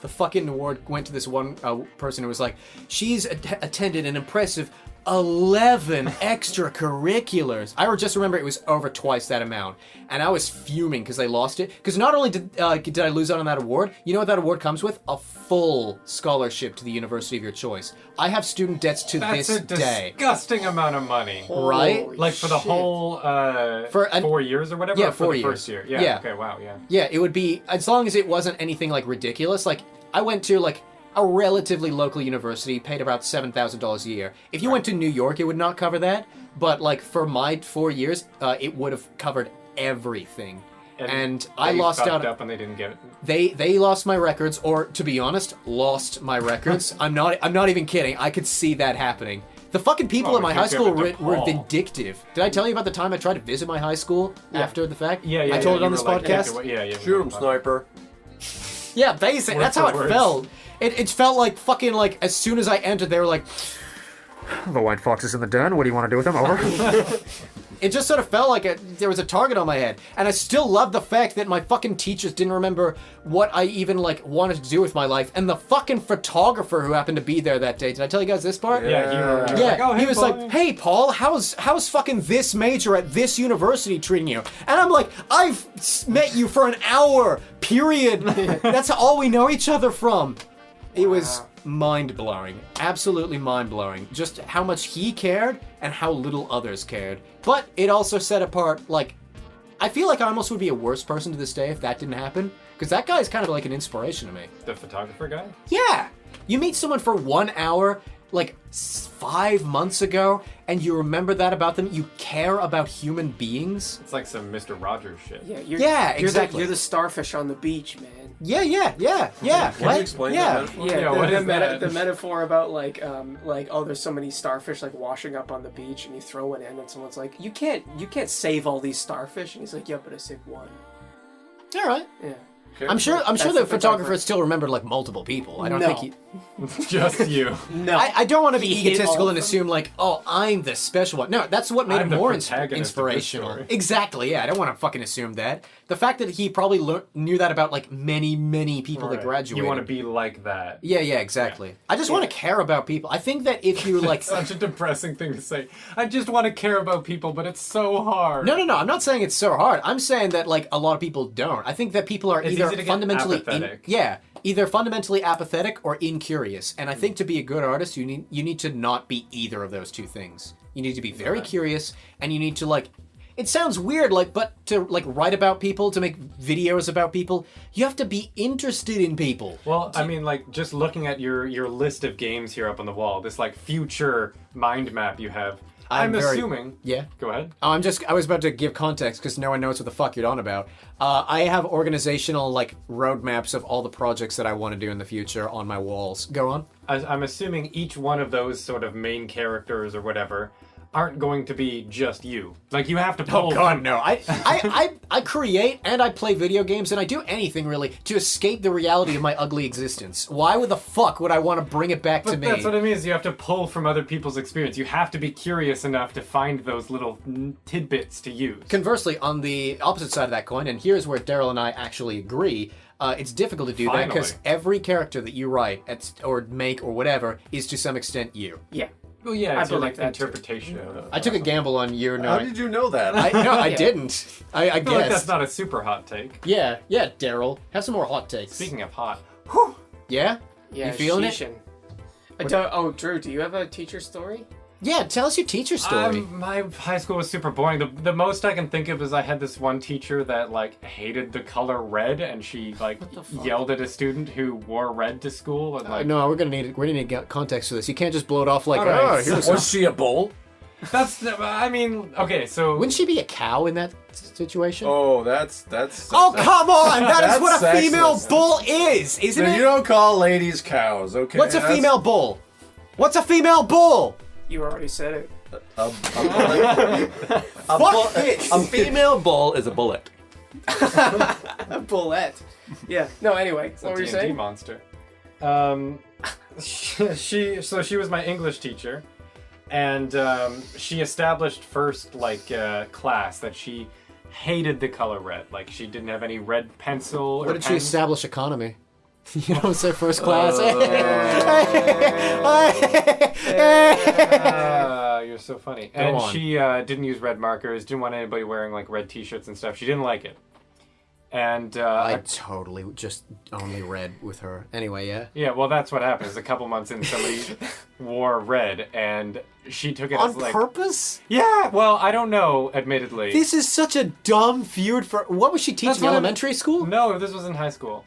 fucking award went to this one person who was like, she's attended an impressive 11 extracurriculars. I just remember it was over twice that amount, and I was fuming because they lost it. Because not only did I lose out on that award, you know what that award comes with? A full scholarship to the university of your choice. I have student debts to That's this a day. disgusting amount of money. Right? Holy Like for the shit. whole 4 years or whatever? Yeah, or for 4 the years. first year. Yeah. Yeah. Okay. Wow. Yeah. Yeah, it would be, as long as it wasn't anything like ridiculous. Like, I went to like a relatively local university, paid about $7,000 a year. If you went to New York, it would not cover that. But like for my 4 years, it would have covered everything. And I they lost fucked out. up and they didn't get it. They lost my records, or to be honest, lost my records. I'm not even kidding. I could see that happening. The fucking people Oh, at my you high give school it to were Paul. vindictive. Did I tell you about the time I tried to visit my high school after the fact? Yeah. I told it you on this were like, podcast. Yeah. Shoot him, sniper. Yeah, basically, Word that's how for it word. felt. It felt like fucking like as soon as I entered, they were like, "The white fox is in the den. What do you want to do with him?" Over. It just sort of felt like there was a target on my head, and I still love the fact that my fucking teachers didn't remember what I even like wanted to do with my life, and the fucking photographer who happened to be there that day. Did I tell you guys this part? Yeah. You were Yeah, like, oh, hey, he was Paul. like, "Hey, Paul, how's fucking this major at this university treating you?" And I'm like, "I've met you for an hour, period. That's all we know each other from." It was mind-blowing, absolutely mind-blowing, just how much he cared and how little others cared. But it also set apart, like, I feel like I almost would be a worse person to this day if that didn't happen, because that guy is kind of like an inspiration to me. The photographer guy? Yeah! You meet someone for 1 hour, like 5 months ago, and you remember that about them. You care about human beings. It's like some Mr. Rogers shit. Yeah, Yeah, exactly. You're the starfish on the beach, man. Yeah. Can What? you explain Yeah. that metaphor? Yeah, what is that? The metaphor about like oh, there's so many starfish like washing up on the beach, and you throw one in, and someone's like, you can't save all these starfish, and he's like, yeah, but I saved one. All right. Yeah. I'm sure That's the the photographer photographer. still remembered like multiple people. I don't No. think he. Just you. No. I don't want to be He hit egotistical all and of them. assume like, oh, I'm the special one. No, that's what made I'm him the more protagonist of this inspirational. story. Exactly. Yeah, I don't want to fucking assume that. The fact that he probably knew that about like many people that Right. graduated. You want to be like that. Yeah, exactly. I just want to care about people. I think that if you're like, Such a depressing thing to say. I just want to care about people, but it's so hard. no, I'm not saying it's so hard. I'm saying that like a lot of people don't. I think that people are It's either easy to get fundamentally apathetic. either fundamentally apathetic or incurious. And I think to be a good artist, you need to not be either of those two things. You need to be very curious, and you need to like. It sounds weird, like, but to like write about people, to make videos about people, you have to be interested in people. Well, I mean, like, just looking at your list of games here up on the wall, this, like, future mind map you have, I'm very- assuming... Yeah. Go ahead. Oh, I was about to give context because no one knows what the fuck you're on about. I have organizational like roadmaps of all the projects that I want to do in the future on my walls. Go on. I'm assuming each one of those sort of main characters or whatever aren't going to be just you. Like, you have to pull... no! I create and I play video games and I do anything really to escape the reality of my ugly existence. Why would the fuck would I want to bring it back to But me? that's what it means. You have to pull from other people's experience. You have to be curious enough to find those little tidbits to use. Conversely, on the opposite side of that coin, and here's where Daryl and I actually agree. It's difficult to do that because Finally. every character that you write or make or whatever is to some extent you. Yeah. Well, yeah, I it's your, believe like, that too. interpretation of it. I took a gamble on you How knowing. did you know that? I didn't. I I feel like that's guessed. not a super hot take. Yeah, Daryl. Have some more hot takes. Speaking of hot, Yeah? Yeah. You feeling it? sheeshin'. Drew, do you have a teacher story? Yeah, tell us your teacher story. my high school was super boring. The most I can think of is I had this one teacher that like hated the color red, and she like the fuck? yelled at a student who wore red to school. And like No, we're gonna need get context for this. You can't just blow it off like, All right, oh, so- here's. Was she a bull? that's I mean okay, so Wouldn't she be a cow in that situation? Oh, that's. Oh, come on! That is That's what a female sexist. bull is, isn't So it? you don't call ladies cows, okay? What's a That's female bull? What's a female bull? You already said it. A Fuck this! A female bull is a bullet. A bullette. Yeah. No. Anyway, it's what a were you D&D saying? monster. she was my English teacher, and she established first class that she hated the color red. Like she didn't have any red pencil. Or What did she pens. establish economy? You know, it's their first class. You're so funny. And on. she didn't use red markers. Didn't want anybody wearing like red T-shirts and stuff. She didn't like it. And I totally just only read with her. Anyway, yeah. yeah, well, that's what happens. A couple months in, somebody wore red, and she took it On as like, purpose? yeah. Well, I don't know. Admittedly, This is such a dumb feud for. What was she That's teaching? what I'm- Elementary school? no, this was in high school.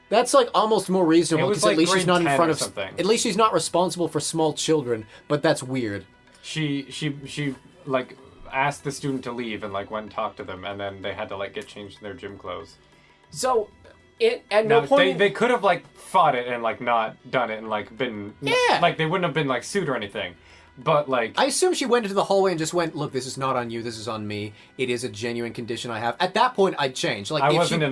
That's like almost more reasonable It was because at like least she's grade not in 10 front or of. something. At least she's not responsible for small children. But that's weird. She like asked the student to leave and like went and talked to them, and then they had to like get changed in their gym clothes. So, at no Now, point. they could have like fought it and like not done it and like been Yeah. like they wouldn't have been like sued or anything, but like I assume she went into the hallway and just went, "Look, this is not on you. This is on me. It is a genuine condition I have." At that point, I'd change. Like I if wasn't she, in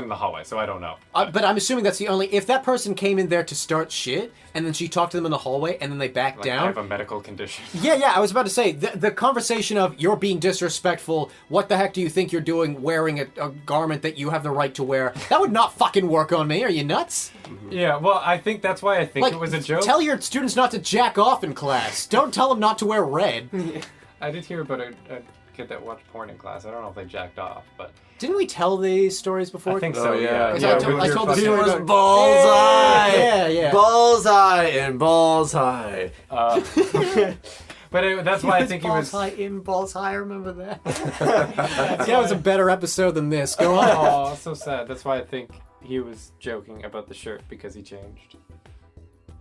the hallway, so I don't know. But I'm assuming that's the only. If that person came in there to start shit, and then she talked to them in the hallway, and then they backed Like, I down. have a medical condition. Yeah, I was about to say, the conversation of you're being disrespectful, what the heck do you think you're doing wearing a garment that you have the right to wear, that would not fucking work on me, are you nuts? Yeah, well, I think that's why I think Like, it was a joke. tell your students not to jack off in class. Don't tell them not to wear red. I did hear about a kid that watched porn in class. I don't know if they jacked off, but Didn't we tell these stories before? I think so. yeah. Yeah, 'Cause yeah. I told- with I your told the fucking- story He was about- bullseye. Yeah. Bullseye and bullseye. But that's why I think he was. Balls high in, balls high, I remember that. That was a better episode than this. Go on. Oh, so sad. That's why I think he was joking about the shirt because he changed.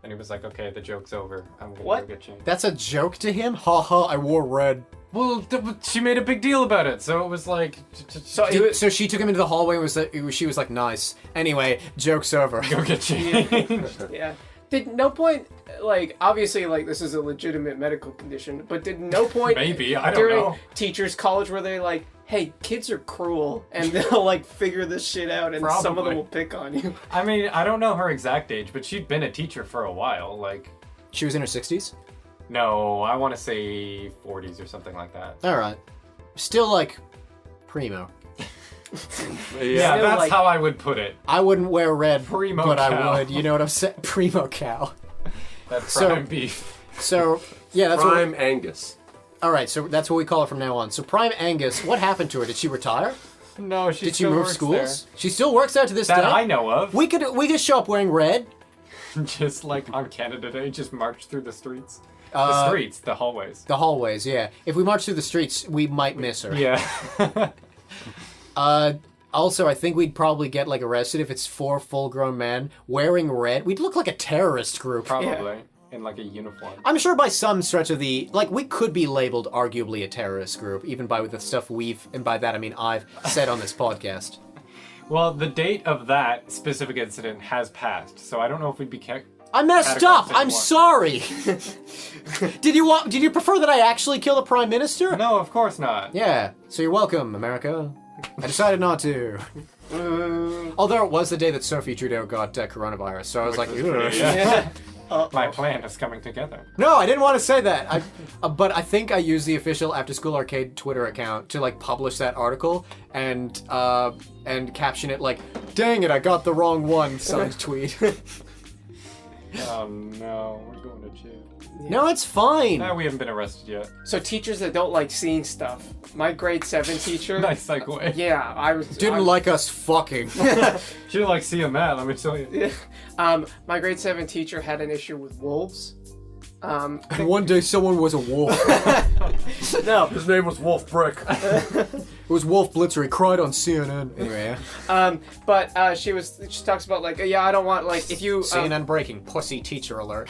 And he was like, "Okay, the joke's over. I'm gonna What? go get changed." That's a joke to him? Ha ha, I wore red. Well, she made a big deal about it, so it was like, So it was, So she took him into the hallway and she was like, nice. Anyway, joke's over. go get changed. yeah. Did no point, like, obviously, like, this is a legitimate medical condition, but did no point Maybe, I don't during know. teachers' college where they're like, hey, kids are cruel, and they'll, like, figure this shit out, and some of them Probably. will pick on you. I mean, I don't know her exact age, but she'd been a teacher for a while. Like, She was in her 60s? no, I want to say 40s or something like that. Alright. Still, like, primo. Yeah, Still, that's like- how I would put it. I wouldn't wear red, Primo but I cow. would. You know what I'm saying? Primo cow. That's So- prime beef. So, yeah, that's Prime what... Angus. Alright, so that's what we call her from now on. So Prime Angus, what happened to her? Did she retire? No, she Did she still move works schools? She still works there to this There. day? That I know of. We could show up wearing red. Just like on Canada Day, just march through the streets. The hallways. The hallways, yeah. If we march through the streets, we might miss her. Yeah. Also, I think we'd probably get like arrested if it's 4 full-grown men wearing red. We'd look like a terrorist group. Probably. In like a uniform. I'm sure by some stretch of the we could be labeled arguably a terrorist group, even by the stuff and by that I mean I've said on this podcast. Well, the date of that specific incident has passed, so I don't know if we'd be I messed Categories up. I'm anymore. sorry. Did you prefer that I actually kill the prime minister? No, of course not. Yeah. So you're welcome, America. I decided not to. Although it was the day that Sophie Trudeau got coronavirus, so I was like, was pretty- "Ugh." yeah. My plan is coming together. No, I didn't want to say that. But I think I used the official After School Arcade Twitter account to like publish that article and caption it like, "Dang it, I got the wrong one." Signed tweet. Oh no, we're going to jail. No, it's fine. No, we haven't been arrested yet. So teachers that don't like seeing stuff. My grade 7 teacher. Nice segue. Yeah, I was. Didn't like us fucking. She didn't like seeing that, let me tell you. My grade 7 teacher had an issue with wolves. And one day someone was a wolf. No, His name was Wolf Brick. It was Wolf Blitzer. He cried on CNN. Anyway, but she talks about like, yeah, I don't want like if you. CNN breaking. Pussy teacher alert.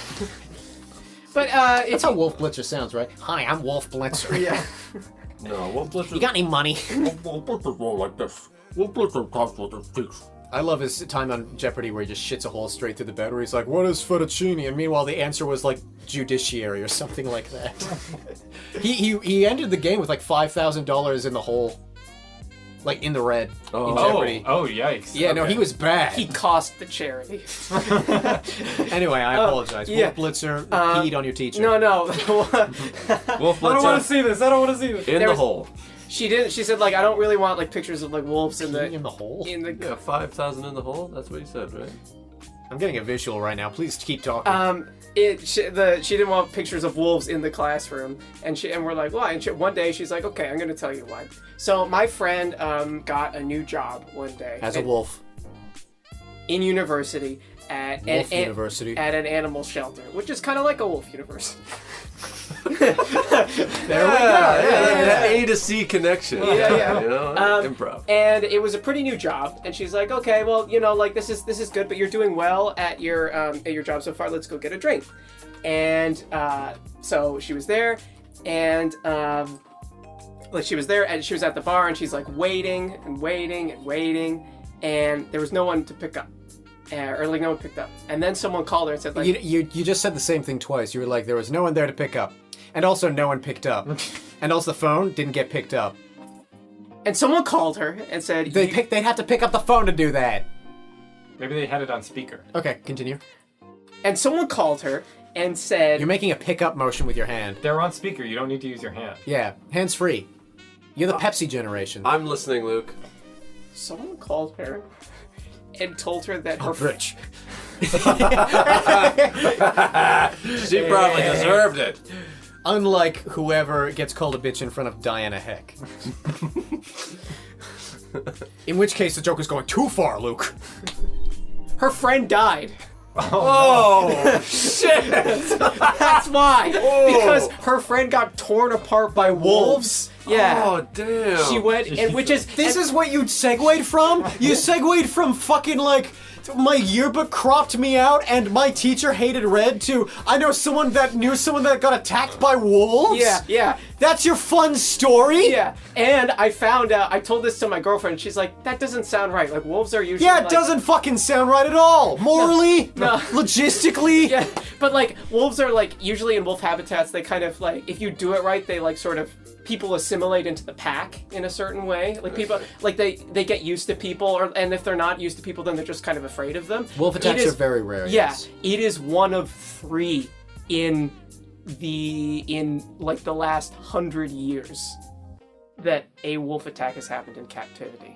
But That's it's how Wolf Blitzer sounds, right? Hi, I'm Wolf Blitzer. yeah. No, Wolf Blitzer. You got any money? Wolf Blitzer's more like this. Wolf Blitzer talks with his teeth. I love his time on Jeopardy where he just shits a hole straight through the bed where he's like, "What is fettuccine?" And meanwhile the answer was like judiciary or something like that. he ended the game with like $5,000 in the hole. like in the red. Oh. in Oh, Jeopardy. yikes. Yeah, no, Okay. he was bad. He cost the charity. Anyway, I apologize. yeah. Wolf Blitzer peed on your teacher. No. Wolf I don't want to Blitzer see this. I don't want to see this. in There the was- hole. She didn't. She said like I don't really want like pictures of like wolves in Peeing in the hole? Yeah, 5,000 in the hole. That's what he said, right? I'm getting a visual right now. Please keep talking. She didn't want pictures of wolves in the classroom, and we're like, why? And one day she's like, okay, I'm gonna tell you why. So my friend got a new job one day As a wolf. in university at Wolf University. at an animal shelter, which is kind of like a wolf university. There we go. That A to C connection. Yeah. You know, improv. And it was a pretty new job, and she's like, okay, well, you know, like this is good, but you're doing well at your job so far. Let's go get a drink. And so she was there, and she was at the bar, and she's like waiting, and there was no one to pick up. Or like no one picked up, and then someone called her and said like, You just said the same thing twice. You were like, there was no one there to pick up. And also no one picked up. And also the phone didn't get picked up. and someone called her and said, They'd have to pick up the phone to do that. Maybe they had it on speaker. Okay, continue. and someone called her and said, You're making a pickup motion with your hand. They're on speaker. You don't need to use your hand. Yeah, hands free. You're the Pepsi generation. I'm listening, Luke. someone called her and told her that her Rich. She probably deserved it. Unlike whoever gets called a bitch in front of Diana Heck. In which case the joke is going too far, Luke. her friend died. Oh, shit. That's why. Because her friend got torn apart by wolves. Yeah. Oh, damn. She went, and which is This is what you segued from? You segued from fucking like my yearbook cropped me out and my teacher hated red to I know someone that knew someone that got attacked by wolves? yeah. That's your fun story? Yeah, and I found out. I told this to my girlfriend. She's like, "That doesn't sound right. Like wolves are usually." Yeah, it like, doesn't fucking sound right at all. Morally, No. logistically. Yeah, but like wolves are like usually in wolf habitats. They kind of like if you do it right, they like sort of people assimilate into the pack in a certain way. Like people like they get used to people, and if they're not used to people, then they're just kind of afraid of them. Wolf It attacks is- are very rare. Yeah, yes. it is one of 3 in like the last 100 years that a wolf attack has happened in captivity.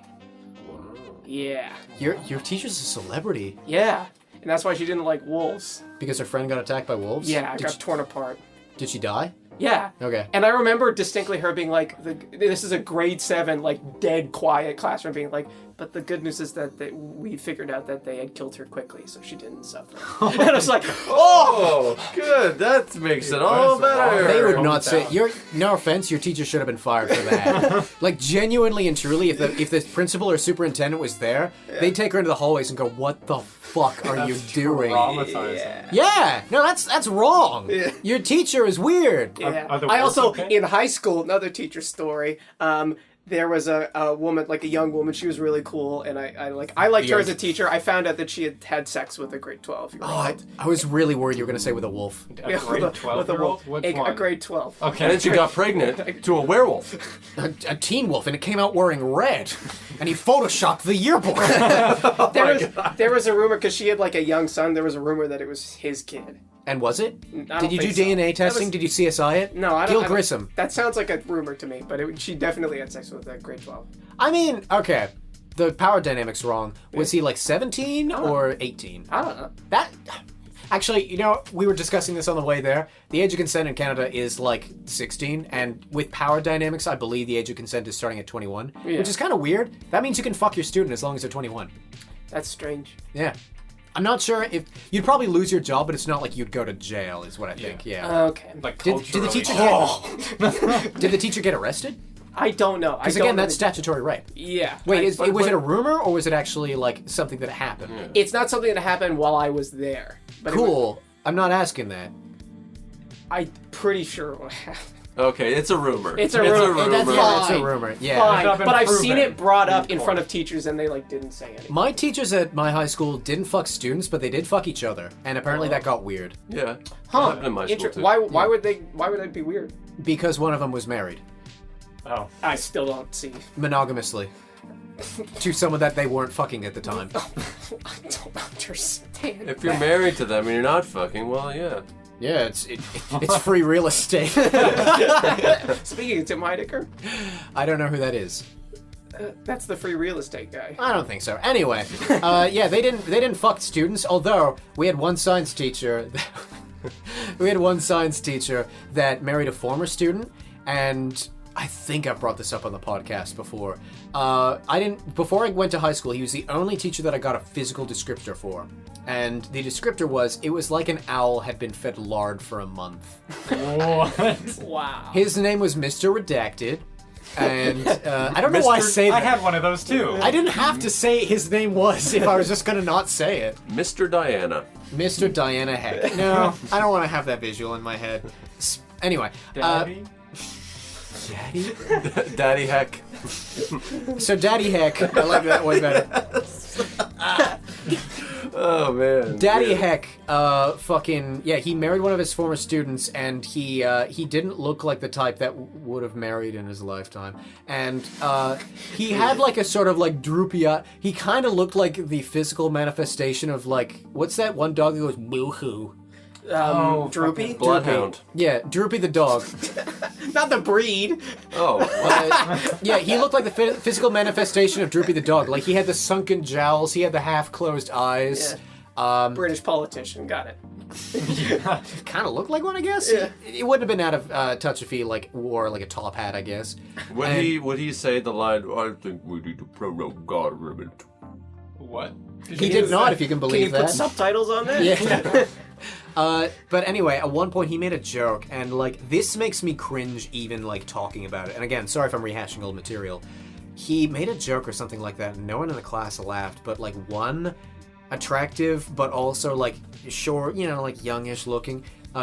Yeah. Your teacher's a celebrity Yeah. And that's why she didn't like wolves. because her friend got attacked by wolves? Yeah, Did got torn apart. did she die? Yeah. Okay. And I remember distinctly her being like, this is a grade 7, like, dead quiet classroom being like, but the good news is that we figured out that they had killed her quickly, so she didn't suffer. And I was like, Oh, good. That makes it all better. They would Calm not it say. down. No offense, your teacher should have been fired for that. Like genuinely and truly, if the principal or superintendent was there, they'd take her into the hallways and go, "What the fuck are you doing?" Traumatizing. Yeah, no, that's wrong. Your teacher is weird. yeah. Are the I wolves also, okay? in high school, another teacher story, there was a woman, like a young woman, she was really cool, and I liked her as a teacher. I found out that she had had sex with a grade 12 year old. I was really worried you were going to say with a wolf. A grade 12-year-old? Which A one? grade 12. Okay. And then she got pregnant to a werewolf. A teen wolf, and it came out wearing red, and he photoshopped the yearbook. There was a rumor, because she had like a young son, there was a rumor that it was his kid. And was it? I Did don't you do think so. DNA testing? was- Did you CSI it? No, I don't. Gil I don't- Grissom. That sounds like a rumor to me, but she definitely had sex with a grade 12. I mean, okay. The power dynamics wrong. Was he like 17 or 18? I don't know. That actually, you know, we were discussing this on the way there. The age of consent in Canada is like 16, and with power dynamics, I believe the age of consent is starting at 21, Yeah. which is kind of weird. That means you can fuck your student as long as they're 21. That's strange. Yeah. I'm not sure if you'd probably lose your job, but it's not like you'd go to jail, is what I think. Yeah. Okay. Like Did the culturally. teacher get? Did the teacher get arrested? I don't know. Because again, that's statutory rape. Yeah. Wait, was but it a rumor or was it actually like something that happened? It's not something that happened while I was there. But Cool. I'm not asking that. I'm pretty sure what happened. Okay, it's a rumor. It's a rumor. That's Fine. yeah, it's a rumor. Yeah. Fine, not been but I've seen proven. it brought up in front of teachers and they like didn't say anything. My teachers at my high school didn't fuck students, but they did fuck each other, and apparently that got weird Yeah. That Huh? happened in my school too. Why would that be weird? because one of them was married Oh. I still don't see. monogamously. to someone that they weren't fucking at the time. I don't understand. If you're married to them and you're not fucking, well, yeah. Yeah, it's free real estate. Speaking of Tim Heidecker, I don't know who that is. that's the free real estate guy. I don't think so. Anyway, yeah, they didn't fuck students. Although we had one science teacher, that married a former student, and I think I brought this up on the podcast before. Before I went to high school, he was the only teacher that I got a physical descriptor for. And the descriptor was, it was like an owl had been fed lard for a month. What? Wow. His name was Mr. Redacted. And I don't know why I say that. I had one of those too. I didn't have to say his name was if I was just going to not say it. Mr. Diana. Mr. Diana Heck. No, I don't want to have that visual in my head. Anyway. Daddy? Daddy? Daddy Heck. So Daddy Heck, I like that way better. Oh, man. Daddy Yeah. Heck, he married one of his former students, and he didn't look like the type that would have married in his lifetime. And he had like a sort of like droopy eye. He kind of looked like the physical manifestation of like, what's that one dog that goes boo-hoo? Droopy? Bloodhound. Yeah, Droopy the dog. Not the breed. Oh, Yeah, he looked like the physical manifestation of Droopy the dog. Like, he had the sunken jowls, he had the half-closed eyes. British politician, got it. Kind of looked like one, I guess. Yeah. It wouldn't have been out of touch if he, like, wore, like, a top hat, I guess. would he say the line, I think we need to prorogue government? What? He did not, if you can Can believe you that. put subtitles on that? Yeah. But anyway, at one point he made a joke, and like this makes me cringe even like talking about it. And again, sorry if I'm rehashing old material. He made a joke or something like that, and no one in the class laughed, but like one attractive but also like short, like youngish looking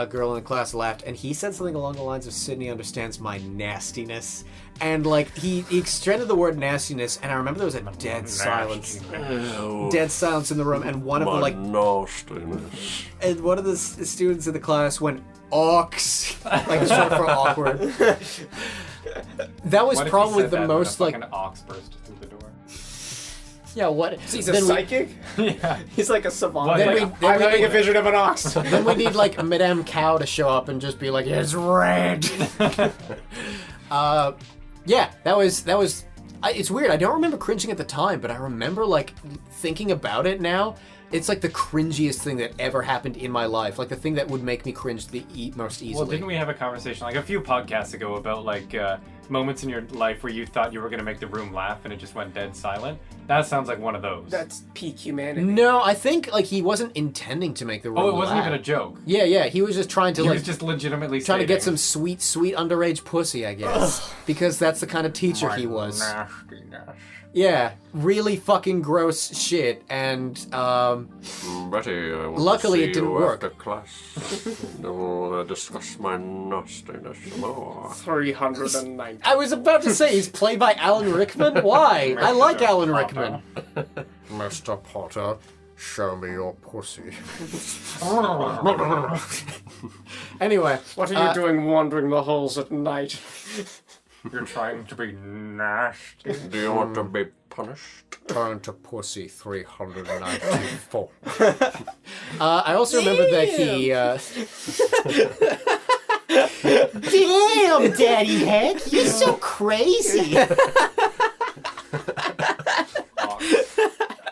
girl in the class laughed, and he said something along the lines of, "Sydney understands my nastiness." And like he extended the word nastiness, and I remember there was a dead silence. Dead silence in the room, and one of the like nastiness. and one of the students in the class went ox, like short for awkward. That was What if he probably said the that most when like a fucking ox burst through the door? yeah. What? He's a then we- psychic? Yeah. He's like a savant. What? Then Like, we- I'm then we having need- a vision of an ox. Then we need like Madame Cow to show up and just be like, "It's red." Yeah, that was. It's weird. I don't remember cringing at the time, but I remember like thinking about it now. It's like the cringiest thing that ever happened in my life. Like the thing that would make me cringe the most easily. Well, didn't we have a conversation like a few podcasts ago about like moments in your life where you thought you were going to make the room laugh and it just went dead silent? That sounds like one of those. That's peak humanity. No, I think like he wasn't intending to make the room Oh, it wasn't laugh. even a joke. Yeah, he was just trying to He like was just legitimately trying to get some stating, sweet underage pussy, I guess, because that's the kind of teacher he was. Yeah, really fucking gross shit, and Betty, I want Luckily, to it see didn't you work. after class. No, discuss my nastiness more. 390. I was about to say he's played by Alan Rickman. Why? I like Alan Rickman. Mr. Potter, show me your pussy. Anyway, What are you doing wandering the halls at night? You're trying to be nasty. Do you want to be punished? turn to pussy 394. I also remember that he. Damn, Daddy Heck, you're so crazy.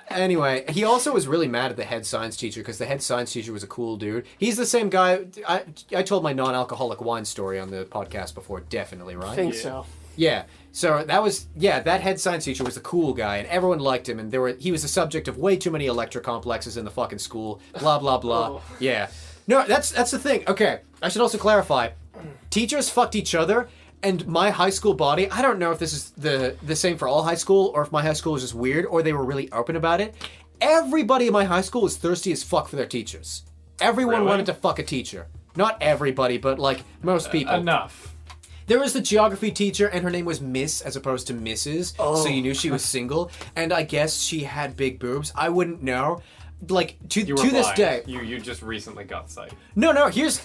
Anyway, he also was really mad at the head science teacher because the head science teacher was a cool dude. He's the same guy. I told my non-alcoholic wine story on the podcast before, definitely, right? I think so. Yeah. So that head science teacher was the cool guy, and everyone liked him. And he was the subject of way too many electrocomplexes in the fucking school. Blah blah blah. Oh. Yeah. No, that's the thing. Okay, I should also clarify. Teachers fucked each other. And my high school body, I don't know if this is the same for all high school, or if my high school was just weird, or they were really open about it. Everybody in my high school was thirsty as fuck for their teachers. Everyone Really? wanted to fuck a teacher. Not everybody, but like most people. Enough. There was the geography teacher, and her name was Miss as opposed to Mrs. So you knew she was single. And I guess she had big boobs. I wouldn't know. like to You were this blind. day. You just recently got sight. No. Here's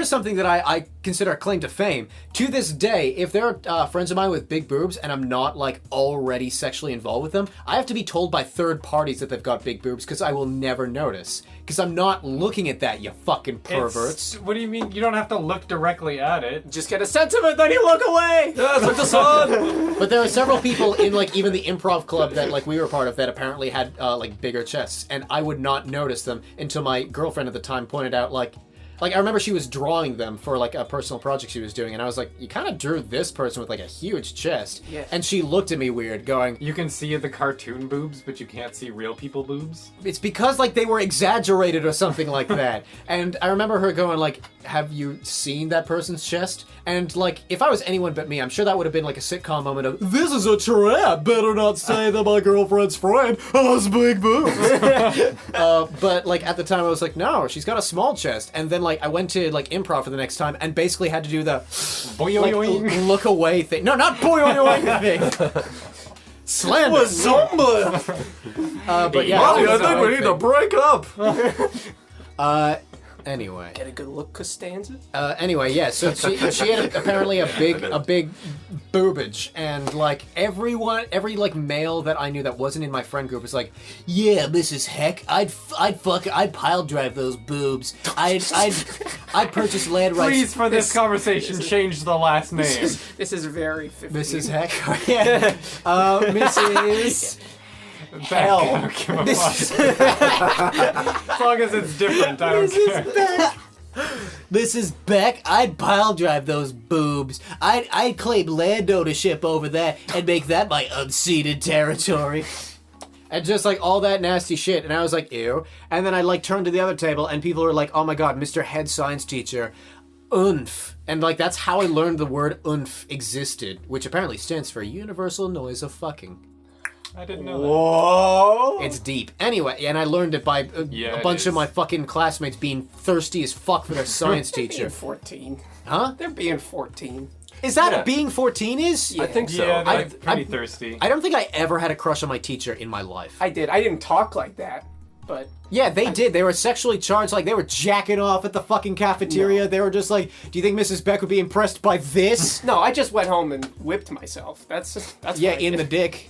something that I consider a claim to fame. To this day, if there are friends of mine with big boobs and I'm not like already sexually involved with them, I have to be told by third parties that they've got big boobs because I will never notice. Because I'm not looking at that, you fucking perverts. What do you mean? You don't have to look directly at it. Just get a sense of it, then you look away. Yeah, it's like the sun. But there are several people in like even the improv club that like we were part of that apparently had like bigger chests, and I would not notice them until my girlfriend at the time pointed out like I remember she was drawing them for like a personal project she was doing, and I was like, you kind of drew this person with like a huge chest. Yeah. And she looked at me weird, going, You can see the cartoon boobs, but you can't see real people boobs. it's because like they were exaggerated or something like that. And I remember her going like, have you seen that person's chest? And like, if I was anyone but me, I'm sure that would have been like a sitcom moment of, this is a trap, better not say that my girlfriend's friend has big boobs. But like at the time I was like, no, she's got a small chest. And then like I went to like improv for the next time and basically had to do the Boing, like, boing. look away thing. No, not boing thing. Slander. But yeah. Molly, I that was think the we need to thing. break up. Anyway. Get a good look, Costanza. Anyway, yeah. So she had apparently a big boobage, and like every like male that I knew that wasn't in my friend group was like, yeah, Mrs. Heck, I'd pile drive those boobs. I'd purchase land rights. Please, for this conversation, change the last name. This is very 15. Mrs. Heck, yeah. Mrs. Hell. I don't give a fuck. As long as it's different, I don't care. Mrs. Beck, I'd pile drive those boobs. I'd claim land ownership over that and make that my unceded territory. And just like all that nasty shit. And I was like, ew. And then I like turned to the other table and people were like, oh my god, Mr. Head Science Teacher, oomph. And like that's how I learned the word oomph existed, which apparently stands for Universal Noise of Fucking. I didn't know that. Whoa! It's deep. Anyway, and I learned it by Yeah, a it bunch of is. my fucking classmates being thirsty as fuck for their science Being teacher. 14. Huh? They're being 14. Is that Yeah. being 14 is? I think so. Yeah, they're I- pretty I- thirsty. I don't think I ever had a crush on my teacher in my life. I did. I didn't talk like that, but Yeah, they did. They were sexually charged. Like, they were jacking off at the fucking cafeteria. No. They were just like, do you think Mrs. Beck would be impressed by this? no, I just went home and whipped myself. That's Yeah, what I in the did. dick.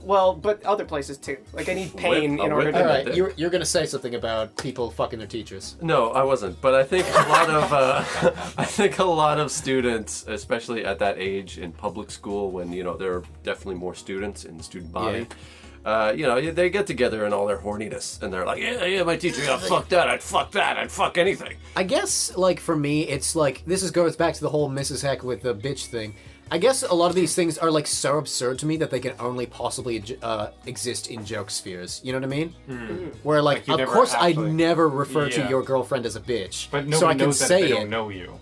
Well, but other places too. Like I need pain Whip- in a order whip to. in the Alright, dick. you're gonna say something about people fucking their teachers. No, I wasn't. But I think a lot of I think a lot of students, especially at that age in public school, when there are definitely more students in the student body. They get together in all their horniness, and they're like, yeah, my teacher, fuck that, I'd fuck anything. I guess, like, for me, it's like, goes back to the whole Mrs. Heck with the bitch thing. I guess a lot of these things are, like, so absurd to me that they can only possibly exist in joke spheres. You know what I mean? Where, like you of never course actually- I never refer to Yeah. your girlfriend as a bitch. But nobody so I can knows that say they it. don't know you.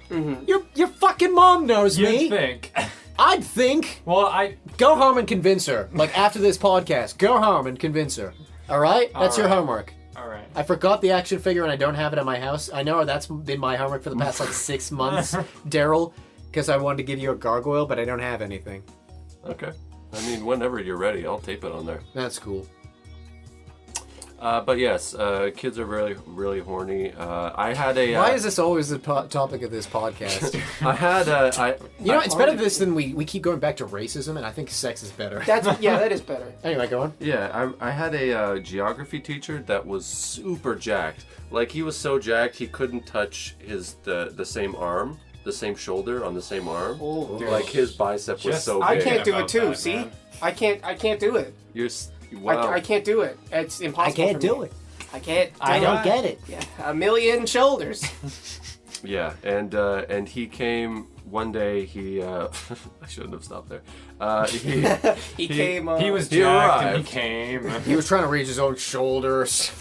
Your fucking mom knows You'd me. think. I'd think. Well, Go home and convince her. Like, after this podcast, go home and convince her. Alright? That's your Alright. homework. Alright. I forgot the action figure and I don't have it at my house. I know that's been my homework for the past, like, 6 months, Daryl, because I wanted to give you a gargoyle, but I don't have anything. Okay. I mean, whenever you're ready, I'll tape it on there. That's cool. But yes, kids are really, really horny. I had a. Why is this always the topic of this podcast? I had a. You know, it's better this than we keep going back to racism, and I think sex is better. That is better. Anyway, go on. Yeah, I had a geography teacher that was super jacked. Like, he was so jacked he couldn't touch the same arm, the same shoulder on the same arm. Oh, Like, his bicep was Just- so I big. can't do it about too. that, See, man. I can't do it. Wow. I can't do it. It's impossible. I can't for do me. it. I can't. I do don't it. get it. Yeah, a million shoulders. Yeah, and he came one day. He I shouldn't have stopped there. He came. He was He jacked and he arrived. came. He was trying to reach his own shoulders.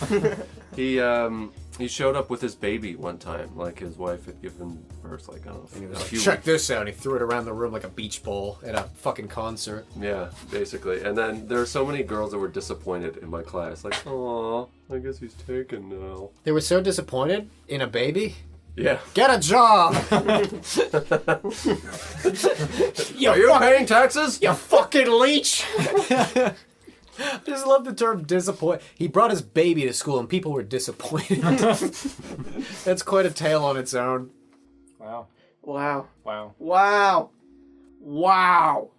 He showed up with his baby one time. Like, his wife had given birth, like, I don't know, a few Check this out. He threw it around the room like a beach ball at a fucking concert. Yeah, basically. And then there were so many girls that were disappointed in my class. Like, aw, I guess he's taken now. They were so disappointed in a baby. Yeah. Get a job! Are you paying taxes? You fucking leech! I just love the term disappoint. He brought his baby to school and people were disappointed. That's quite a tale on its own. Wow. Wow. Wow. Wow. Wow.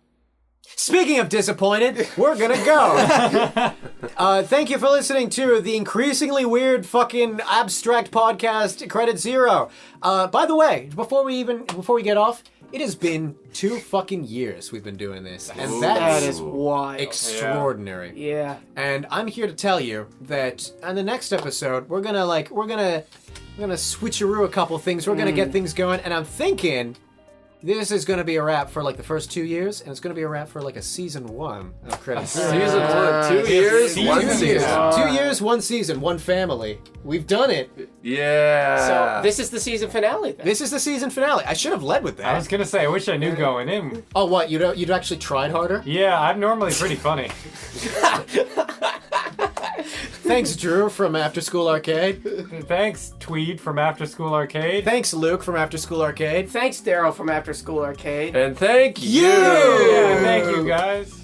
Speaking of disappointed, we're gonna go. Thank you for listening to the increasingly weird fucking abstract podcast Credit Zero. By the way, before we get off, it has been 2 fucking years we've been doing this, and That that is is wild. extraordinary. Yeah. And I'm here to tell you that on the next episode, we're gonna switcheroo a couple things. We're gonna get things going, and I'm thinking this is gonna be a wrap for like the first 2 years, and it's gonna be a wrap for like a season 1 of Credit Zero. Season 1, 2 years, season. 1 2 season. years. Yeah. 2 years, 1 season, 1 family. We've done it. Yeah. So this is the season finale then. This is the season finale. I should have led with I was that. gonna say, I wish I knew going in. Oh, what? You'd actually tried harder? Yeah, I'm normally pretty funny. Thanks, Drew from After School Arcade. Thanks, Tweed from After School Arcade. Thanks, Luke from After School Arcade. Thanks, Daryl from After School Arcade. And thank you. Yeah, thank you guys.